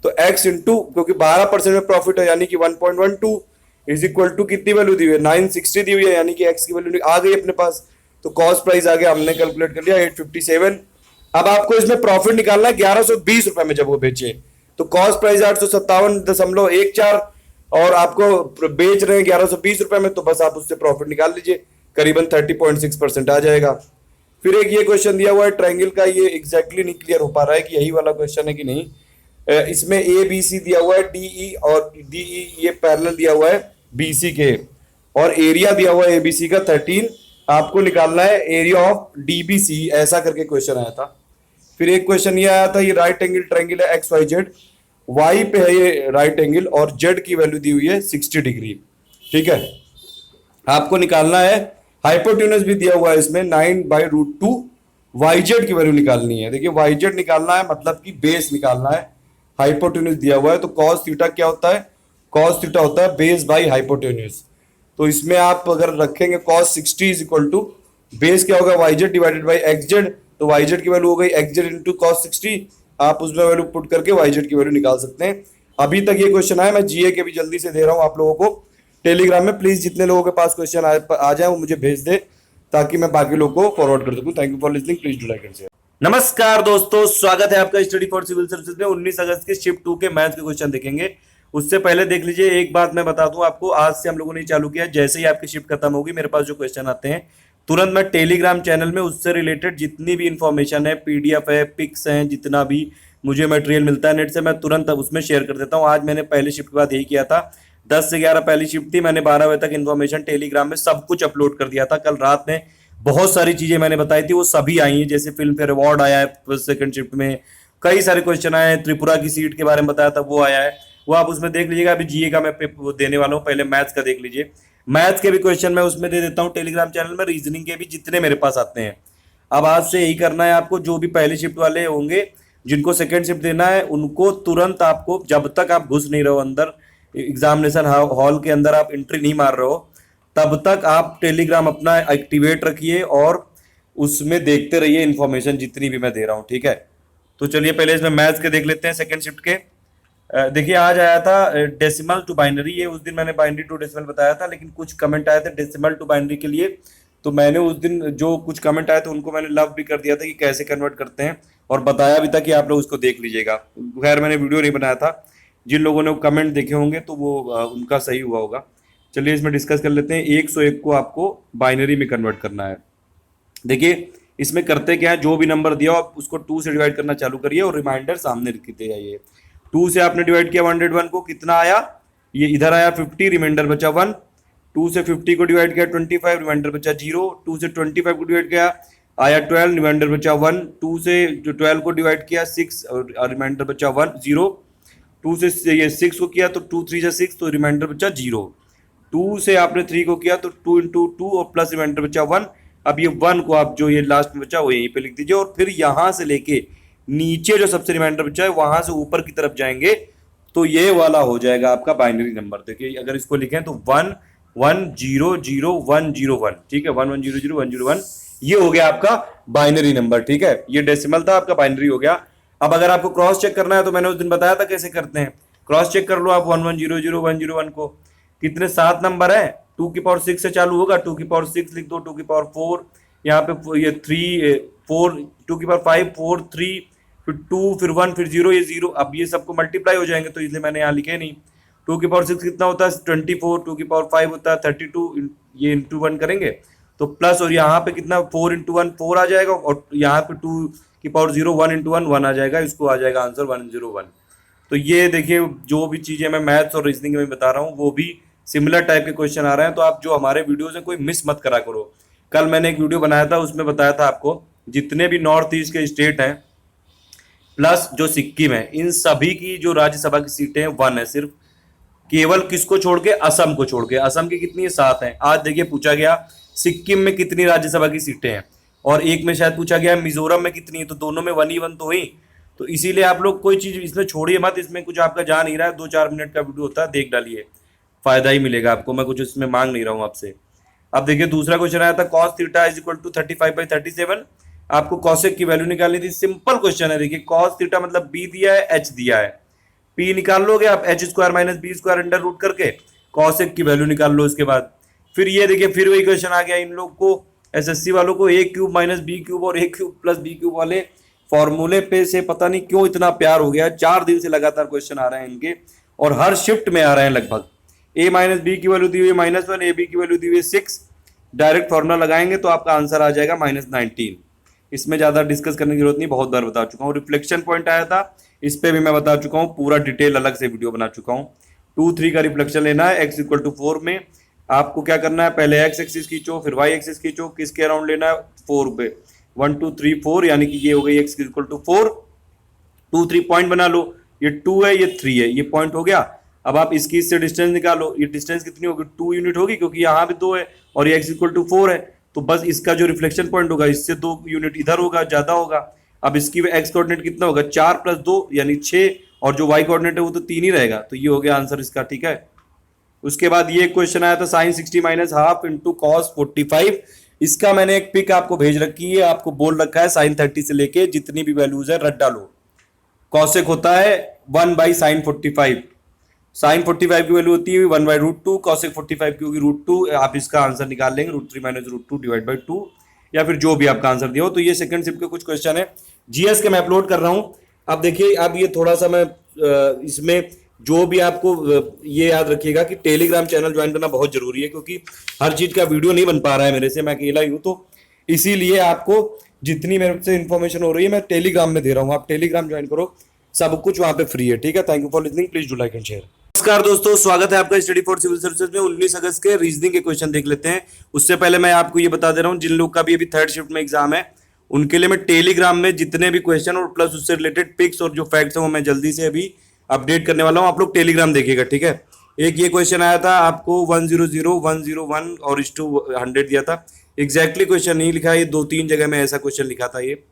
तो x इंटू, क्योंकि 12% में प्रॉफिट है यानी कि 1.12 = कितनी वैल्यू दी हुई है 960 दी हुई है, यानी कि x की वैल्यू आ गई अपने पास। तो कॉस्ट प्राइस आ गया, हमने कैलकुलेट कर लिया 857। अब आपको इसमें प्रॉफिट निकालना है 1120 रुपए में जब वो बेचे, तो कॉस्ट प्राइस 857.14 और आपको बेच रहे हैं 1120 रुपए में, तो बस आप उससे प्रॉफिट निकाल लीजिए, करीबन 30.6% आ जाएगा। फिर एक ये क्वेश्चन दिया हुआ है ट्रायंगल का, ये एग्जैक्टली नहीं क्लियर हो पा रहा है कि यही वाला क्वेश्चन है कि नहीं। इसमें ABC दिया हुआ है, DE और DE ये पैरेलल दिया हुआ है BC के, और एरिया दिया हुआ है ABC का 13। आपको निकालना है एरिया ऑफ DBC, ऐसा करके क्वेश्चन आया था। फिर एक क्वेश्चन ये आया था, ये राइट एंगल ट्रायंगल है XYZ, Y पे है ये राइट एंगल और Z की वैल्यू दी हुई है 60 डिग्री, ठीक है। आपको निकालना है, हाइपोटेन्यूज भी दिया हुआ है इसमें 9/√2, YZ की वैल्यू निकालनी है। देखिए YZ निकालना है मतलब कि बेस निकालना है, हाइपोटेन्यूज दिया हुआ है। तो कॉस थीटा क्या होता है, कॉस थीटा होता है बेस बाई हाइपोटेन्यूज। तो इसमें आप अगर रखेंगे cos 60 = बेस क्या होगा YZ / XZ, तो YZ की वैल्यू हो गई XZ × cos 60। आप उसमें वैल्यू पुट करके YZ की वैल्यू निकाल सकते हैं। अभी तक ये क्वेश्चन आए, मैं जीए के भी जल्दी से दे रहा हूँ आप लोगों को टेलीग्राम में। प्लीज जितने लोगों के पास क्वेश्चन आ जाए वो मुझे भेज दे, ताकि मैं बाकी लोग को फॉरवर्ड कर सकूं। Thank you for listening, please do like and share. नमस्कार दोस्तों, स्वागत है आपका स्टडी फॉर सिविल सर्विसेज में। 19 अगस्त के शिफ्ट 2 के मैथ्स के क्वेश्चन देखेंगे। उससे पहले देख लीजिए, एक बात मैं बता दूं आपको, आज से हम लोगों ने चालू किया, जैसे ही आपकी शिफ्ट खत्म होगी मेरे पास जो क्वेश्चन आते हैं तुरंत मैं टेलीग्राम चैनल में उससे रिलेटेड जितनी भी इंफॉर्मेशन है, पीडीएफ है, पिक्स हैं, जितना भी मुझे मटेरियल मिलता है नेट से, मैं तुरंत उसमें शेयर कर देता हूं। आज मैंने पहले शिफ्ट के बाद यही किया था, 10 से 11 पहली शिफ्ट थी, मैंने 12 बजे तक इन्फॉर्मेशन टेलीग्राम में सब कुछ अपलोड कर दिया था। कल रात में बहुत सारी चीजें मैंने बताई थी, वो सभी आई हैं। जैसे फिल्म फेयर अवार्ड आया है सेकंड शिफ्ट में, कई सारे क्वेश्चन आए हैं, त्रिपुरा की सीट के बारे में बताया था वो आया है, वो आप उसमें देख लीजिएगा। अभी जीए का मैं देने वाला हूँ, पहले मैथ्स का देख लीजिए। मैथ्स के भी क्वेश्चन मैं उसमें दे देता हूँ टेलीग्राम चैनल में, रीजनिंग के भी जितने मेरे पास आते हैं। अब आज से यही करना है आपको, जो भी पहली शिफ्ट वाले होंगे जिनको सेकंड शिफ्ट देना है उनको तुरंत, आपको जब तक आप घुस नहीं रहो अंदर एग्जामिनेशन हॉल के अंदर, आप एंट्री नहीं मार रहे हो, तब तक आप टेलीग्राम अपना एक्टिवेट रखिए और उसमें देखते रहिए इंफॉर्मेशन जितनी भी मैं दे रहा हूँ, ठीक है। तो चलिए पहले इसमें मैथ्स के देख लेते हैं सेकंड शिफ्ट के। देखिए आज आया था डेसिमल टू बाइनरी, ये उस दिन मैंने बाइनरी टू डेसिमल बताया था, लेकिन कुछ कमेंट आए थे डेसिमल टू बाइनरी के लिए, तो मैंने उस दिन जो कुछ कमेंट आए थे उनको मैंने लव भी कर दिया था कि कैसे कन्वर्ट करते हैं, और बताया भी था कि आप लोग उसको देख लीजिएगा। खैर मैंने वीडियो नहीं बनाया था, जिन लोगों ने कमेंट देखे होंगे तो वो उनका सही हुआ होगा। चलिए इसमें डिस्कस कर लेते हैं। 101 को आपको बाइनरी में कन्वर्ट करना है। देखिए इसमें करते क्या है, जो भी नंबर दिया हो आप उसको 2 से डिवाइड करना चालू करिए और रिमाइंडर सामने लिखते जाइए। 2 से आपने डिवाइड किया 101 को, कितना आया, ये इधर आया 50, रिमाइंडर बचा 1। 2 से 50 को डिवाइड किया 25, रिमाइंडर बचा 0। 2 से 25 को डिवाइड किया आया 12, रिमाइंडर बचा 1। 2 से 12 को डिवाइड किया 6 और रिमाइंडर बचा 1 0। 2 से ये 6 को किया तो 2 3 से 6 तो रिमाइंडर बचा 0। 2 से आपने 3 को किया तो 2 इंटू 2 और प्लस रिमाइंडर बचा 1। अब ये 1 को आप जो ये लास्ट में बचा वो यहीं पे लिख दीजिए, और फिर यहां से लेके नीचे जो सबसे रिमाइंडर बचा है वहां से ऊपर की तरफ जाएंगे तो ये वाला हो जाएगा आपका बाइनरी नंबर। देखिए अगर इसको लिखें तो 1 1 0 0 1 0 1, ठीक है, 1 1 0 0 1 0 1, ये हो गया आपका बाइनरी नंबर, ठीक है। ये डेसिमल था, आपका बाइनरी हो गया। अब अगर आपको क्रॉस चेक करना है तो मैंने उस दिन बताया था कैसे करते हैं, क्रॉस चेक कर लो आप 1 1 0 0 1 0 1 को। कितने 7 नंबर है, 2 की पावर 6 से चालू होगा, 2 की पावर 6 लिख दो, 2 की पावर 4, यहाँ पे ये 3 4, 2 की पावर 5 4 3, फिर 2 फिर 1 फिर 0, ये 0। अब ये सबको मल्टीप्लाई हो जाएंगे तो इसलिए मैंने यहाँ लिखे नहीं। 2 की पावर 6 कितना होता है 24, 2 की पावर 5 होता है 32, ये इंटू 1 करेंगे तो प्लस, और यहाँ पे कितना 4 इंटू 1 4 आ जाएगा, और यहाँ पे 2 की पावर 0 1 इंटू 1 1 आ जाएगा, इसको आ जाएगा आंसर 101। तो ये देखिए जो भी चीजें मैं मैथ्स और रीजनिंग में बता रहा हूँ वो भी सिमिलर टाइप के क्वेश्चन आ रहे हैं, तो आप जो हमारे वीडियोस हैं कोई मिस मत करा करो। कल मैंने एक वीडियो बनाया था, उसमें बताया था आपको जितने भी नॉर्थ ईस्ट के स्टेट हैं प्लस जो सिक्किम है, इन सभी की जो राज्यसभा की सीटें हैं 1 है सिर्फ, केवल किसको छोड़ के, असम को छोड़ के। असम की कितनी है 7 है। आज देखिए पूछा गया सिक्किम में कितनी राज्यसभा की सीटें हैं, और एक में शायद पूछा गया मिजोरम में कितनी है, तो दोनों में 1 ही 1 तो हुई। तो इसीलिए आप लोग कोई चीज इसमें छोड़िए मत, इसमें कुछ आपका जा नहीं रहा है, 2-4 मिनट का वीडियो होता है, देख डालिए, फायदा ही मिलेगा आपको, मैं कुछ इसमें मांग नहीं रहा हूं आपसे। अब देखिए दूसरा क्वेश्चन आया था cos theta is equal to 35/37, आपको कॉसेक की वैल्यू निकालनी थी। सिंपल क्वेश्चन है, देखिए कॉस थीटा मतलब बी दिया है, एच दिया है, पी निकाल लोगे आप H square minus B square under root करके, कॉसेक की वैल्यू निकाल लो। इसके बाद फिर ये देखिए फिर वही क्वेश्चन आ गया इन लोग को, एसएससी वालों को, ए क्यूब माइनस बी क्यूब और ए क्यूब प्लस बी क्यूब वाले फॉर्मूले पे से पता नहीं क्यों इतना प्यार हो गया। 4 दिन से लगातार क्वेश्चन आ रहे हैं इनके, और हर शिफ्ट में आ रहे हैं लगभग। ए माइनस बी की वैल्यू दी हुई है -1, ए बी की वैल्यू दी हुई है 6, डायरेक्ट फॉर्मूला लगाएंगे तो आपका आंसर आ जाएगा -19। इसमें ज्यादा डिस्कस करने की जरूरत नहीं, बहुत बार बता चुका हूँ। रिफ्लेक्शन पॉइंट आया था, इस पे भी मैं बता चुका हूँ, पूरा डिटेल अलग से वीडियो बना चुका हूँ। 2 3 का रिफ्लेक्शन लेना है, x इक्वल टू 4 में आपको क्या करना है, पहले x एक्सिस खींचो फिर y एक्सिस खींचो, किसके अराउंड लेना है 4 पे, 1 2 3 4, यानी कि ये हो गई x इक्वल टू 4। 2 3 पॉइंट बना लो, ये 2 है ये 3 है, ये पॉइंट हो गया। अब आप इसकी इससे डिस्टेंस निकालो, ये डिस्टेंस कितनी होगी 2 यूनिट होगी, क्योंकि यहाँ भी 2 है और ये x इक्वल टू 4 है, तो बस इसका जो रिफ्लेक्शन पॉइंट होगा इससे 2 यूनिट इधर होगा, ज्यादा होगा। अब इसकी x कोऑर्डिनेट कितना होगा 4 + 2 यानी 6, और जो y कोऑर्डिनेट है वो तो 3 ही रहेगा, तो ये हो गया आंसर इसका, ठीक है। उसके बाद ये क्वेश्चन आया था sine 60 minus half into cos 45, इसका मैंने एक पिक आपको भेज रखी है, आपको बोल रखा है साइन 30 से लेके जितनी भी वैल्यूज है रट डालो। कॉसेक होता है 1/sin 45, साइन 45 की वैल्यू होती है 1/√2, कॉसेक 45 की होगी √2। आप इसका आंसर निकाल लेंगे √3 - √2 डिवाइड बाई 2, या फिर जो भी आपका आंसर दिया हो। तो ये सेकंड शिफ्ट के कुछ क्वेश्चन है जीएस के मैं अपलोड कर रहा हूं। अब देखिए, अब ये थोड़ा सा मैं इसमें जो भी आपको ये याद रखिएगा कि टेलीग्राम चैनल ज्वाइन करना बहुत जरूरी है, क्योंकि हर चीज का वीडियो नहीं बन पा रहा है मेरे से, मैं अकेला ही हूं। तो इसीलिए आपको जितनी मेरे से इन्फॉर्मेशन हो रही है मैं टेलीग्राम में दे रहा हूँ, आप टेलीग्राम ज्वाइन करो, सब कुछ वहां पे फ्री है। ठीक है, thank you for listening, please do like and share. नमस्कार दोस्तों, स्वागत है आपका स्टडी फॉर सिविल सर्विसेज में। 19 अगस्त के रीजनिंग के क्वेश्चन देख लेते हैं। उससे पहले मैं आपको ये बता दे रहा हूँ, जिन लोग का भी अभी थर्ड शिफ्ट में एग्जाम है उनके लिए मैं टेलीग्राम में जितने भी क्वेश्चन और प्लस उससे रिलेटेड पिक्स और जो फैक्ट्स हैं वो मैं जल्दी से अभी अपडेट करने वाला हूँ। आप लोग टेलीग्राम देखिएगा, ठीक है। एक ये क्वेश्चन आया था आपको 100, 101 और 100 दिया था। एग्जैक्टली क्वेश्चन नहीं लिखा, ये 2-3 जगह में ऐसा क्वेश्चन लिखा था। ये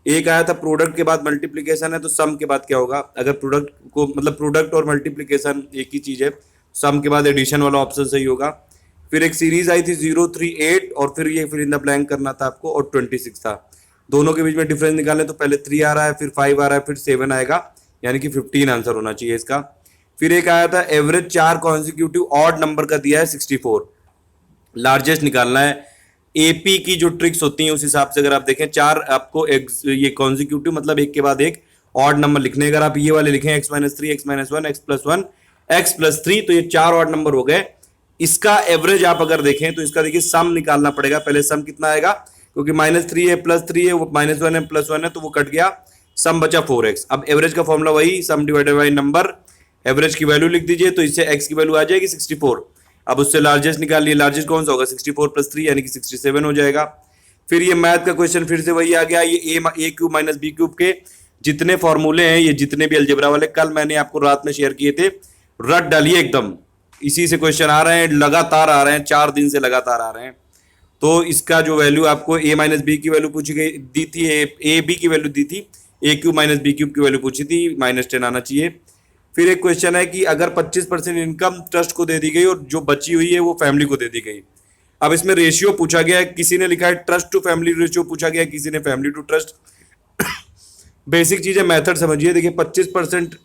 एक आया था प्रोडक्ट के बाद मल्टीप्लीकेशन है तो सम के बाद क्या होगा। अगर प्रोडक्ट को मतलब प्रोडक्ट और मल्टीप्लीकेशन एक ही चीज है, सम के बाद एडिशन वाला ऑप्शन सही होगा। फिर एक सीरीज आई थी 038 और फिर ये फिर इन द ब्लैंक करना था आपको, और 26 था। दोनों के बीच में डिफरेंस निकालने तो पहले 3 आ रहा है, फिर 5 आ रहा है, फिर 7 आएगा, यानी कि 15 आंसर होना चाहिए इसका। फिर एक आया था एवरेज 4 कॉन्सिक्यूटिव ऑड नंबर का दिया है 64, लार्जेस्ट निकालना है। एपी की जो ट्रिक्स होती हैं उस हिसाब से अगर आप देखें, 4 आपको ये कॉन्सिक्यूटिव मतलब एक के बाद एक ऑड नंबर लिखने, अगर आप ये वाले लिखें x-3, x-1, x+1, x+3, तो ये 4 ऑड नंबर हो गए। इसका एवरेज आप अगर देखें तो इसका देखिए सम निकालना पड़ेगा। पहले सम कितना आएगा, क्योंकि -3 है +3 है, वो -1 है +1 है, तो वो कट गया, सम बचा 4x। अब एवरेज का फॉर्मूला वही, सम डिवाइडेड बाई नंबर, एवरेज की वैल्यू लिख दीजिए, तो इससे x की वैल्यू आ जाएगी 64। अब उससे लार्जेस्ट निकाल लिए, लार्जेस्ट कौन सा होगा 64 + 3 यानी कि 67 हो जाएगा। फिर ये मैथ का क्वेश्चन फिर से वही आ गया, ये a cube minus B cube के जितने फॉर्मूले हैं, ये जितने भी अलजेब्रा वाले कल मैंने आपको रात में शेयर किए थे, रट डालिए एकदम। इसी से क्वेश्चन आ रहे हैं, लगातार आ रहे हैं, 4 दिन से लगातार आ रहे हैं। तो इसका जो वैल्यू आपको a माइनस बी की वैल्यू पूछी गई दी थी, ए बी की वैल्यू दी थी, a cube minus B cube की वैल्यू पूछी थी, -10 आना चाहिए। फिर एक क्वेश्चन है कि अगर 25% इनकम ट्रस्ट को दे दी गई और जो बची हुई है वो फैमिली को दे दी गई। अब इसमें रेशियो पूछा गया है, किसी ने लिखा है ट्रस्ट टू फैमिली रेशियो पूछा गया है, किसी ने फैमिली टू ट्रस्ट। बेसिक चीज है, मेथड समझिए। देखिए 25%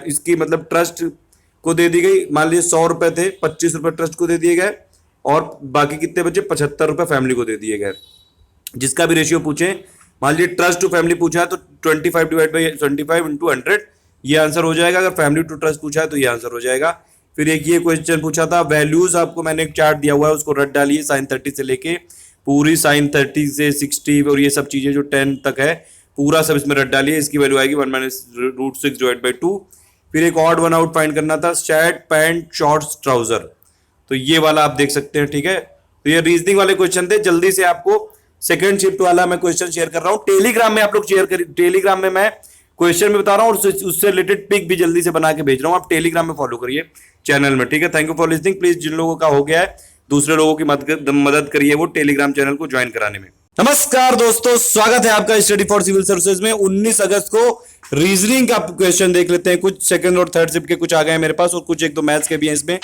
इसकी मतलब ट्रस्ट को दे दी गई, मान लीजिए 100 रुपए थे, 25 रुपए ट्रस्ट को दे दिए गए और बाकी कितने बचे, 75 रुपए फैमिली को दे दिए गए। जिसका भी रेशियो पूछे, मान लीजिए ट्रस्ट टू फैमिली पूछा है तो 25 डिवाइड बाई 25 इंटू 100 ये आंसर हो जाएगा। अगर फैमिली टू ट्रस्ट पूछा है तो ये आंसर हो जाएगा। फिर एक ये क्वेश्चन पूछा था वैल्यूज, आपको मैंने एक चार्ट दिया हुआ है उसको रट डालिए, sin 30 से लेके पूरी sin 30 से 60 और ये सब चीजें जो 10 तक है पूरा सब इसमें रट डालिए। इसकी वैल्यू आएगी 1 - √6 डिवाइड बाई 2। फिर एक ऑड वन आउट फाइंड करना था, शर्ट पैंट शॉर्ट्स ट्राउजर, तो ये वाला आप देख सकते हैं, ठीक है। तो ये रीजनिंग वाले क्वेश्चन थे। जल्दी से आपको सेकंड शिफ्ट वाला मैं क्वेश्चन शेयर कर रहा हूँ टेलीग्राम में, आप लोग शेयर करिए। टेलीग्राम में मैं क्वेश्चन भी बता रहा हूँ और उससे रिलेटेड पिक भी जल्दी से बना के भेज रहा हूँ, आप टेलीग्राम में फॉलो करिए चैनल में, ठीक है। Thank you for listening, please जिन लोगों का हो गया है दूसरे लोगों की मदद करिए वो टेलीग्राम चैनल को ज्वाइन कराने में। नमस्कार दोस्तों, स्वागत है आपका स्टडी फॉर सिविल सर्विसेज में। 19 अगस्त को रीजनिंग का क्वेश्चन देख लेते हैं। कुछ सेकंड और थर्ड शिफ्ट के कुछ आ गए हैं मेरे पास और कुछ 1-2 मैथ्स के भी हैं इसमें।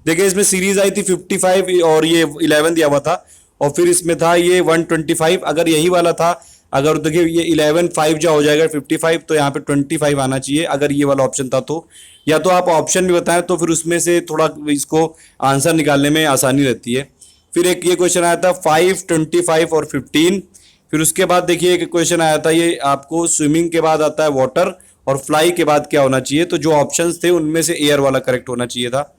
देखिए इसमें सीरीज आई थी 55 और ये 11 दिया हुआ था, और फिर इसमें था ये 125। अगर यही वाला था, अगर देखिए ये 11 5 जा हो जाएगा 55, तो यहाँ पे 25 आना चाहिए अगर ये वाला ऑप्शन था तो। या तो आप ऑप्शन भी बताएं तो फिर उसमें से थोड़ा इसको आंसर निकालने में आसानी रहती है। फिर एक ये क्वेश्चन आया था 5, 25 और 15। फिर उसके बाद देखिए एक क्वेश्चन आया था, ये आपको स्विमिंग के बाद आता है वाटर और फ्लाई के बाद क्या होना चाहिए, तो जो ऑप्शंस थे उनमें से एयर वाला करेक्ट होना चाहिए था।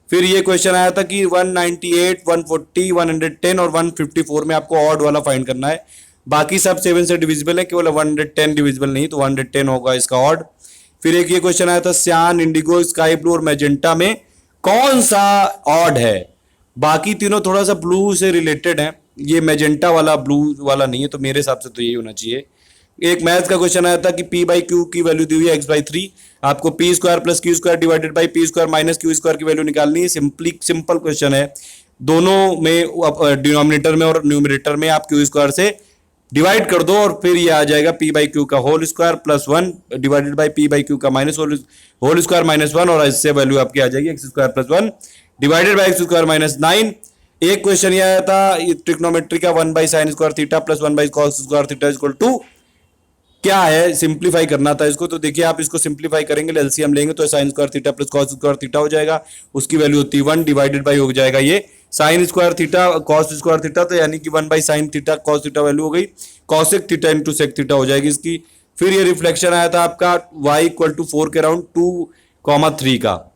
फिर ये क्वेश्चन आया था कि 198, 140, 110 और 154 में आपको ऑड वाला फाइंड करना है। बाकी सब 7 से डिविजिबल है, केवल 110 डिविजिबल नहीं, तो 110 होगा इसका ऑड। फिर एक ये क्वेश्चन आया था सियान, इंडिगो, स्काई ब्लू और मैजेंटा में कौन सा ऑड है। बाकी तीनों थोड़ा सा ब्लू से रिलेटेड है, ये मैजेंटा वाला ब्लू वाला नहीं है, तो मेरे हिसाब से तो यही होना चाहिए। एक मैथ्स का क्वेश्चन आया था कि p/q की वैल्यू दी हुई है x/3, आपको p² + q² divided by p² - q² की वैल्यू निकालनी है। सिंपल क्वेश्चन है, दोनों में डिनोमिनेटर में और न्यूमरेटर में आप q² से डिवाइड कर दो और फिर ये आ जाएगा p/q का whole square + 1 divided by p/q का होल स्क्वायर -1, और इससे वैल्यू आपकी आ जाएगी x² + 1 डिवाइडेड बाई x² - 9। एक क्वेश्चन ये आया था ट्रिग्नोमेट्री का 1/sin² theta + 1/cos² theta equal to क्या है, सिंप्लीफाई करना था इसको। तो देखिए आप इसको सिंप्लीफाई करेंगे, एलसीएम लेंगे तो sign square theta plus cos square theta हो जाएगा, उसकी वैल्यू होती है 1 डिवाइडेड बाई हो जाएगा ये sine square theta cos square theta, तो यानी कि 1 by sine theta cos theta value हो गई, cosec theta into sec theta हो जाएगी इसकी। फिर ये रिफ्लेक्शन आया था आपका y इक्वल टू 4 के अराउंड 2,3 का।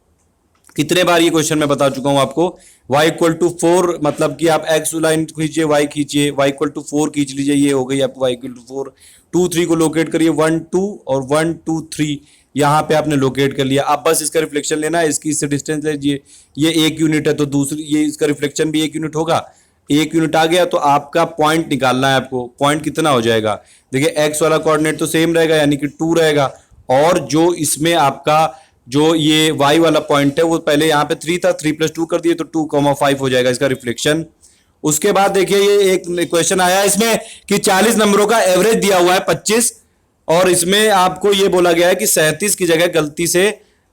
कितने बार ये क्वेश्चन मैं बता चुका हूं आपको, y इक्वल टू 4 मतलब कि आप x लाइन खींचिए, y खींचिए, y इक्वल टू 4 खींच लीजिए, ये हो गई आपको y इक्वल टू 4, 2 3 को लोकेट करिए, 1 2 और 1 2 3 यहाँ पे आपने लोकेट कर लिया। अब बस इसका रिफ्लेक्शन लेना है, इसकी इससे डिस्टेंस लीजिए, ये 1 यूनिट है तो दूसरी ये इसका रिफ्लेक्शन भी 1 यूनिट होगा, 1 यूनिट आ गया तो आपका पॉइंट निकालना है आपको। पॉइंट कितना हो जाएगा, देखिए x वाला कोऑर्डिनेट तो सेम रहेगा यानी कि 2 रहेगा, और जो इसमें आपका जो ये y वाला पॉइंट है वो पहले यहाँ पे 3 था, 3 + 2 कर दिए तो 2,5 हो जाएगा इसका रिफ्लेक्शन। उसके बाद देखिए ये एक क्वेश्चन आया इसमें कि 40 नंबरों का एवरेज दिया हुआ है 25, और इसमें आपको ये बोला गया है कि 37 की जगह गलती से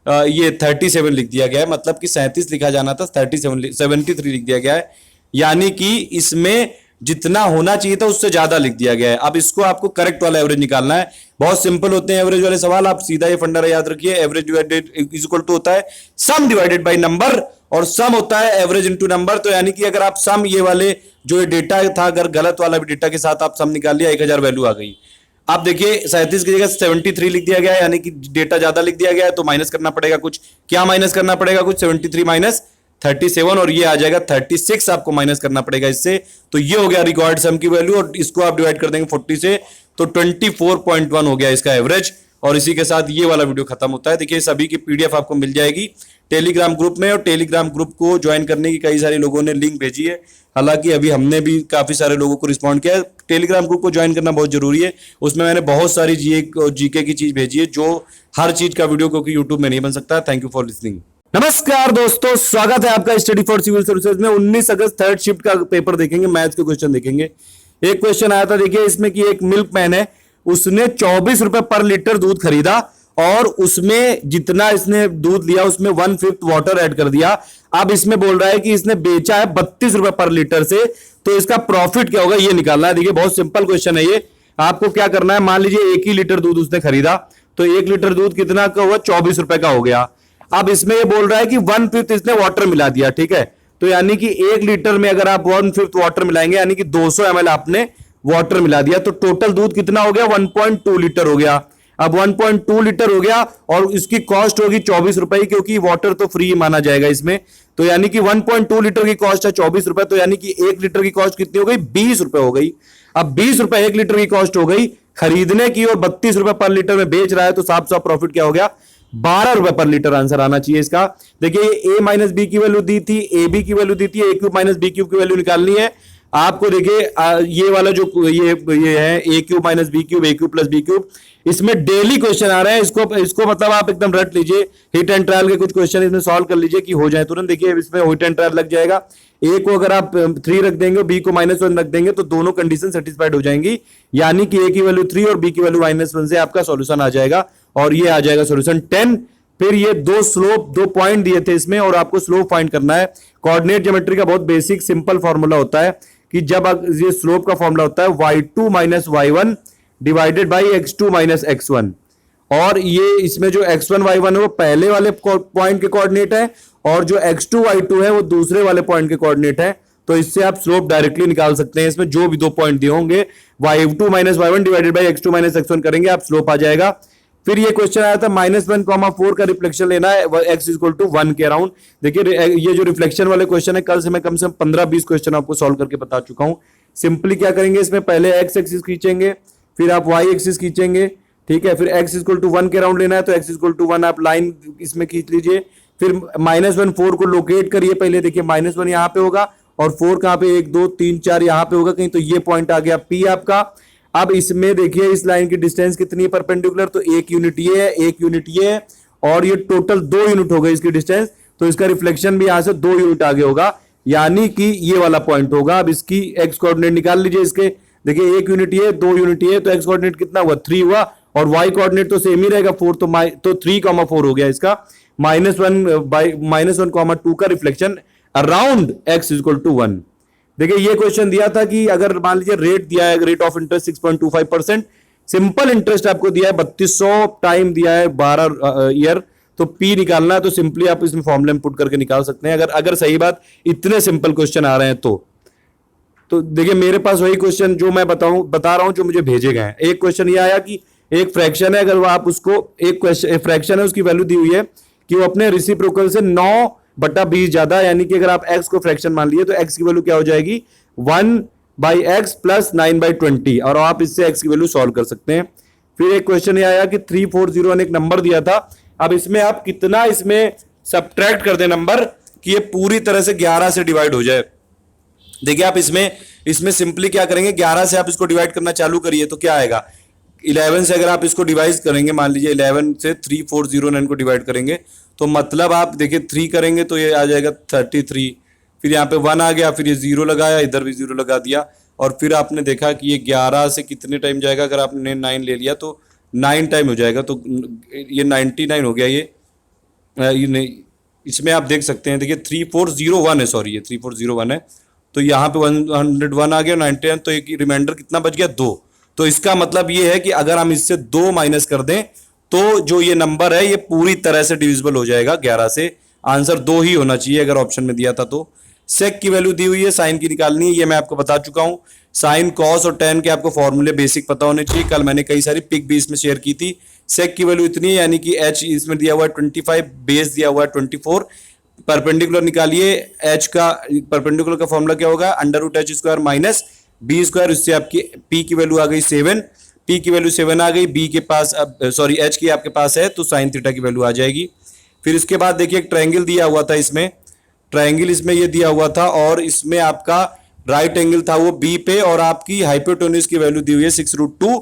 ये 37 लिख दिया गया है, मतलब कि 37 लिखा जाना था 73 लिख दिया गया है, यानी कि इसमें जितना होना चाहिए था उससे ज्यादा लिख दिया गया है। अब इसको आपको करेक्ट वाला एवरेज निकालना है, बहुत सिंपल होते हैं एवरेज वाले सवाल, आप सीधा ये फंडा याद रखिए, average divided is equal to होता है सम डिवाइडेड बाय नंबर, और सम होता है एवरेज इनटू नंबर। तो यानी कि अगर आप सम ये वाले जो ये डेटा था, अगर गलत वाला भी डेटा के साथ आप सम निकाल लिया 1000 वैल्यू आ गई। आप देखिए 37 की जगह 73 लिख दिया गया है, यानी कि डेटा ज्यादा लिख दिया गया है, तो माइनस करना पड़ेगा कुछ, क्या माइनस करना पड़ेगा कुछ, 73 माइनस 37 और ये आ जाएगा 36 आपको माइनस करना पड़ेगा इससे, तो ये हो गया रिक्वायर्ड सम की वैल्यू, और इसको आप डिवाइड कर देंगे 40 से तो 24.1 हो गया इसका एवरेज। और इसी के साथ ये वाला वीडियो खत्म होता है। देखिए सभी की पीडीएफ आपको मिल जाएगी टेलीग्राम ग्रुप में, और टेलीग्राम ग्रुप को ज्वाइन करने की कई सारे लोगों ने लिंक भेजी है, हालांकि अभी हमने भी काफी सारे लोगों को रिस्पॉन्ड किया है। टेलीग्राम ग्रुप को ज्वाइन करना बहुत जरूरी है, उसमें मैंने बहुत सारी जीके की चीज भेजी है, जो हर चीज का वीडियो क्योंकि यूट्यूब में नहीं बन सकता। Thank you for listening. नमस्कार दोस्तों, स्वागत है आपका स्टडी फॉर सिविल सर्विसेज में। 19 अगस्त थर्ड शिफ्ट का पेपर देखेंगे, मैथ्स के क्वेश्चन देखेंगे। एक क्वेश्चन आया था देखिए इसमें कि एक मिल्क मैन है, उसने 24 रुपए पर लीटर दूध खरीदा, और उसमें जितना इसने दूध लिया उसमें 1/5 वाटर ऐड कर दिया। अब इसमें बोल रहा है कि इसने बेचा है 32 रुपए पर लीटर से, तो इसका प्रॉफिट क्या होगा ये निकालना है। देखिए बहुत सिंपल क्वेश्चन है ये, आपको क्या करना है, मान लीजिए 1 ही लीटर दूध उसने खरीदा, तो 1 लीटर दूध कितना का हुआ, 24 रुपए का हो गया। अब इसमें ये बोल रहा है कि 1/5 इसने वाटर मिला दिया, ठीक है, तो यानी कि 1 लीटर में अगर आप 1/5 वाटर मिलाएंगे यानी कि 200 ml आपने वाटर मिला दिया, तो टोटल दूध कितना हो गया, 1.2 लीटर हो गया। अब 1.2 लीटर हो गया और इसकी कॉस्ट होगी 24 रुपए, क्योंकि वाटर तो फ्री माना जाएगा इसमें, तो यानी कि 1.2 लीटर की कॉस्ट है 24 रुपए, तो यानी कि 1 लीटर की कॉस्ट कितनी हो गई, 20 रुपए हो गई। अब 20 रुपए 1 लीटर की कॉस्ट हो गई खरीदने की, और 32 रुपए पर लीटर में बेच रहा है, तो साफ साफ प्रॉफिट क्या हो गया, 12 रुपए पर लीटर आंसर आना चाहिए इसका। देखिए ए माइनस बी की वैल्यू दी थी, ए बी की वैल्यू दी थी, ए क्यूब माइनस बी क्यूब की वैल्यू निकालनी है आपको। देखिए ये वाला जो ये है ए क्यूब माइनस बी क्यूब, ए क्यूब प्लस बी क्यूब, इसमें डेली क्वेश्चन आ रहे हैं, इसको मतलब आप एकदम रट लीजिए। हिट एंड ट्रायल के कुछ क्वेश्चन इसमें सॉल्व कर लीजिए कि हो जाए तुरंत। देखिए इसमें हिट एंड ट्रायल लग जाएगा, ए को अगर आप 3 रख देंगे, बी को -1 रख देंगे, तो दोनों कंडीशन सेटिस्फाइड हो जाएंगी, यानी कि ए की वैल्यू 3 और बी की वैल्यू -1 से आपका सॉल्यूशन आ जाएगा, और ये आ जाएगा सॉल्यूशन 10। फिर ये दो पॉइंट दिए थे इसमें, और आपको स्लोप फाइंड करना है। कोऑर्डिनेट ज्योमेट्री का बहुत बेसिक सिंपल फॉर्मूला होता है कि जब ये स्लोप का फॉर्मूला होता है y2 - y1 divided by x2 - x1, और ये इसमें जो x1 y1 है वो पहले वाले पॉइंट के कोऑर्डिनेट है, और जो x2 y2 है वो दूसरे वाले पॉइंट के कोऑर्डिनेट है। तो इससे आप स्लोप डायरेक्टली निकाल सकते हैं, इसमें जो भी 2 पॉइंट दिए होंगे y2 - y1 divided by x2 - x1 करेंगे, आप स्लोप आ जाएगा। फिर ये क्वेश्चन आया था -1,4 का रिफ्लेक्शन लेना है x = 1 के अराउंड। देखिए ये जो रिफ्लेक्शन वाले क्वेश्चन है, कल से मैं कम 15-20 क्वेश्चन आपको सॉल्व करके बता चुका हूं। सिंपली क्या करेंगे, इसमें पहले x एक्सिस खींचेंगे, फिर आप y एक्सिस खींचेंगे, ठीक है, फिर x = 1 के अराउंड लेना है, तो x = 1 आप लाइन इसमें खींच लीजिए। फिर -1 4 को लोकेट करिए, पहले देखिए -1 यहां पे होगा, और 4 कहां पे, 1 2 3 4 यहां पे होगा कहीं, तो ये पॉइंट आ गया P आपका। अब इसमें देखिए इस लाइन की डिस्टेंस कितनी है परपेंडिकुलर, तो 1 यूनिट ये है, 1 यूनिट ये है, और ये टोटल 2 यूनिट हो गई इसकी डिस्टेंस, तो इसका रिफ्लेक्शन भी यहां से 2 यूनिट आगे होगा, यानी कि ये वाला पॉइंट होगा। अब इसकी x कोऑर्डिनेट निकाल लीजिए इसके, देखिए 1 यूनिट ये, 2 यूनिट ये, तो x कोऑर्डिनेट कितना हुआ, 3 हुआ, और y कोऑर्डिनेट तो सेम ही रहेगा 4, तो 3,4 हो गया इसका। -1/-2 का रिफ्लेक्शन अराउंड x = 1। देखिए ये क्वेश्चन दिया था कि अगर मान लीजिए रेट दिया है, rate of interest 6.25%, simple interest आपको दिया है 3200 टाइम दिया है 12 ईयर, तो पी निकालना है तो सिंपली आप इसमें फॉर्मूले में पुट करके निकाल सकते हैं, अगर अगर सही बात इतने सिंपल क्वेश्चन आ रहे हैं तो देखिए मेरे पास वही क्वेश्चन जो मैं बता रहा हूं जो मुझे भेजे गए हैं। एक क्वेश्चन ये आया कि एक फ्रैक्शन है, अगर वो आप उसको एक क्वेश्चन फ्रैक्शन है उसकी वैल्यू दी हुई है कि वो अपने रिसिप्रोकल से 9/20 ज्यादा, यानी कि अगर आप x को फ्रैक्शन मान लिए तो x की वैल्यू क्या हो जाएगी 1/x प्लस 9/20, और आप इससे x की वैल्यू सॉल्व कर सकते हैं। फिर एक क्वेश्चन ये आया कि 3401 एक नंबर दिया था, अब इसमें आप कितना इसमें सब्ट्रैक्ट कर दें नंबर कि ये पूरी तरह से 11 से डिवाइड हो जाए। देखिए आप इसमें सिंपली क्या करेंगे, 11 से आप इसको डिवाइड करना चालू करिए तो क्या आएगा, 11 से अगर आप इसको डिवाइड करेंगे, मान लीजिए 11 से 3409 को डिवाइड करेंगे तो मतलब आप देखिए 3 करेंगे तो ये आ जाएगा 33, फिर यहाँ पे 1 आ गया, फिर ये 0 लगाया, इधर भी 0 लगा दिया, और फिर आपने देखा कि ये 11 से कितने टाइम जाएगा, अगर आपने 9 ले लिया तो 9 टाइम हो जाएगा, तो ये 99 हो गया। ये नहीं, इसमें आप देख सकते हैं, देखिए 3401 है, सॉरी ये 3401 है, तो यहाँ पे 101 आ गया, 99, तो एक रिमाइंडर कितना बच गया 2। तो इसका मतलब ये है कि अगर हम इससे 2 माइनस कर दें तो जो ये नंबर है ये पूरी तरह से डिविजिबल हो जाएगा 11 से। आंसर 2 ही होना चाहिए अगर ऑप्शन में दिया था तो। सेक की वैल्यू दी हुई है, साइन की निकालनी है, ये मैं आपको बता चुका हूं। साइन, कॉस और टेन के आपको फॉर्मूले बेसिक पता होने चाहिए, कल मैंने कई सारी पिक भी इसमें शेयर की थी। सेक की वैल्यू इतनी है, यानी कि एच इसमें दिया हुआ है 25, बेस दिया हुआ है 24, परपेंडिकुलर निकालिए, एच का परपेंडिकुलर का फॉर्मूला क्या होगा, √h² माइनस बी स्क्वायर, इससे आपकी पी की वैल्यू आ गई 7, पी की वैल्यू 7 आ गई, बी के पास अब सॉरी एच की आपके पास है तो साइन थीटा की वैल्यू आ जाएगी। फिर इसके बाद देखिए एक ट्रायंगल दिया हुआ था, इसमें ट्रायंगल इसमें ये दिया हुआ था, और इसमें आपका राइट एंगल था वो बी पे, और आपकी हाइपोटेन्यूज की वैल्यू दी हुई है 6√2,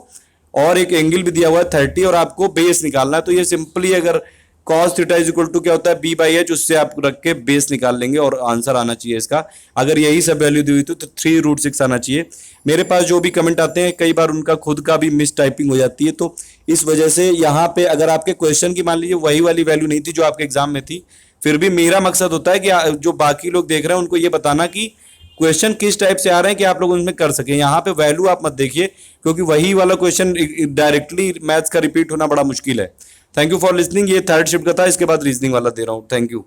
और एक एंगल भी दिया हुआ है 30, और आपको बेस निकालना है। तो ये सिंपली अगर cos theta is equal to क्या होता है b/h, उससे आप रख के बेस निकाल लेंगे और आंसर आना चाहिए इसका। अगर यही सब वैल्यू दी हुई तो 3√6 आना चाहिए। मेरे पास जो भी कमेंट आते हैं कई बार उनका खुद का भी मिस टाइपिंग हो जाती है, तो इस वजह से यहाँ पे अगर आपके क्वेश्चन की मान लीजिए वही वाली वैल्यू नहीं थी जो आपके एग्जाम में थी, फिर भी मेरा मकसद होता है कि जो बाकी लोग देख रहे हैं उनको ये बताना कि क्वेश्चन किस टाइप से आ रहे हैं कि आप लोग उनमें कर सकें। यहाँ पे वैल्यू आप मत देखिए, क्योंकि वही वाला क्वेश्चन डायरेक्टली मैथ्स का रिपीट होना बड़ा मुश्किल है। Thank you for listening. ये थर्ड शिफ्ट का था, इसके बाद रीजनिंग वाला दे रहा हूँ। Thank you.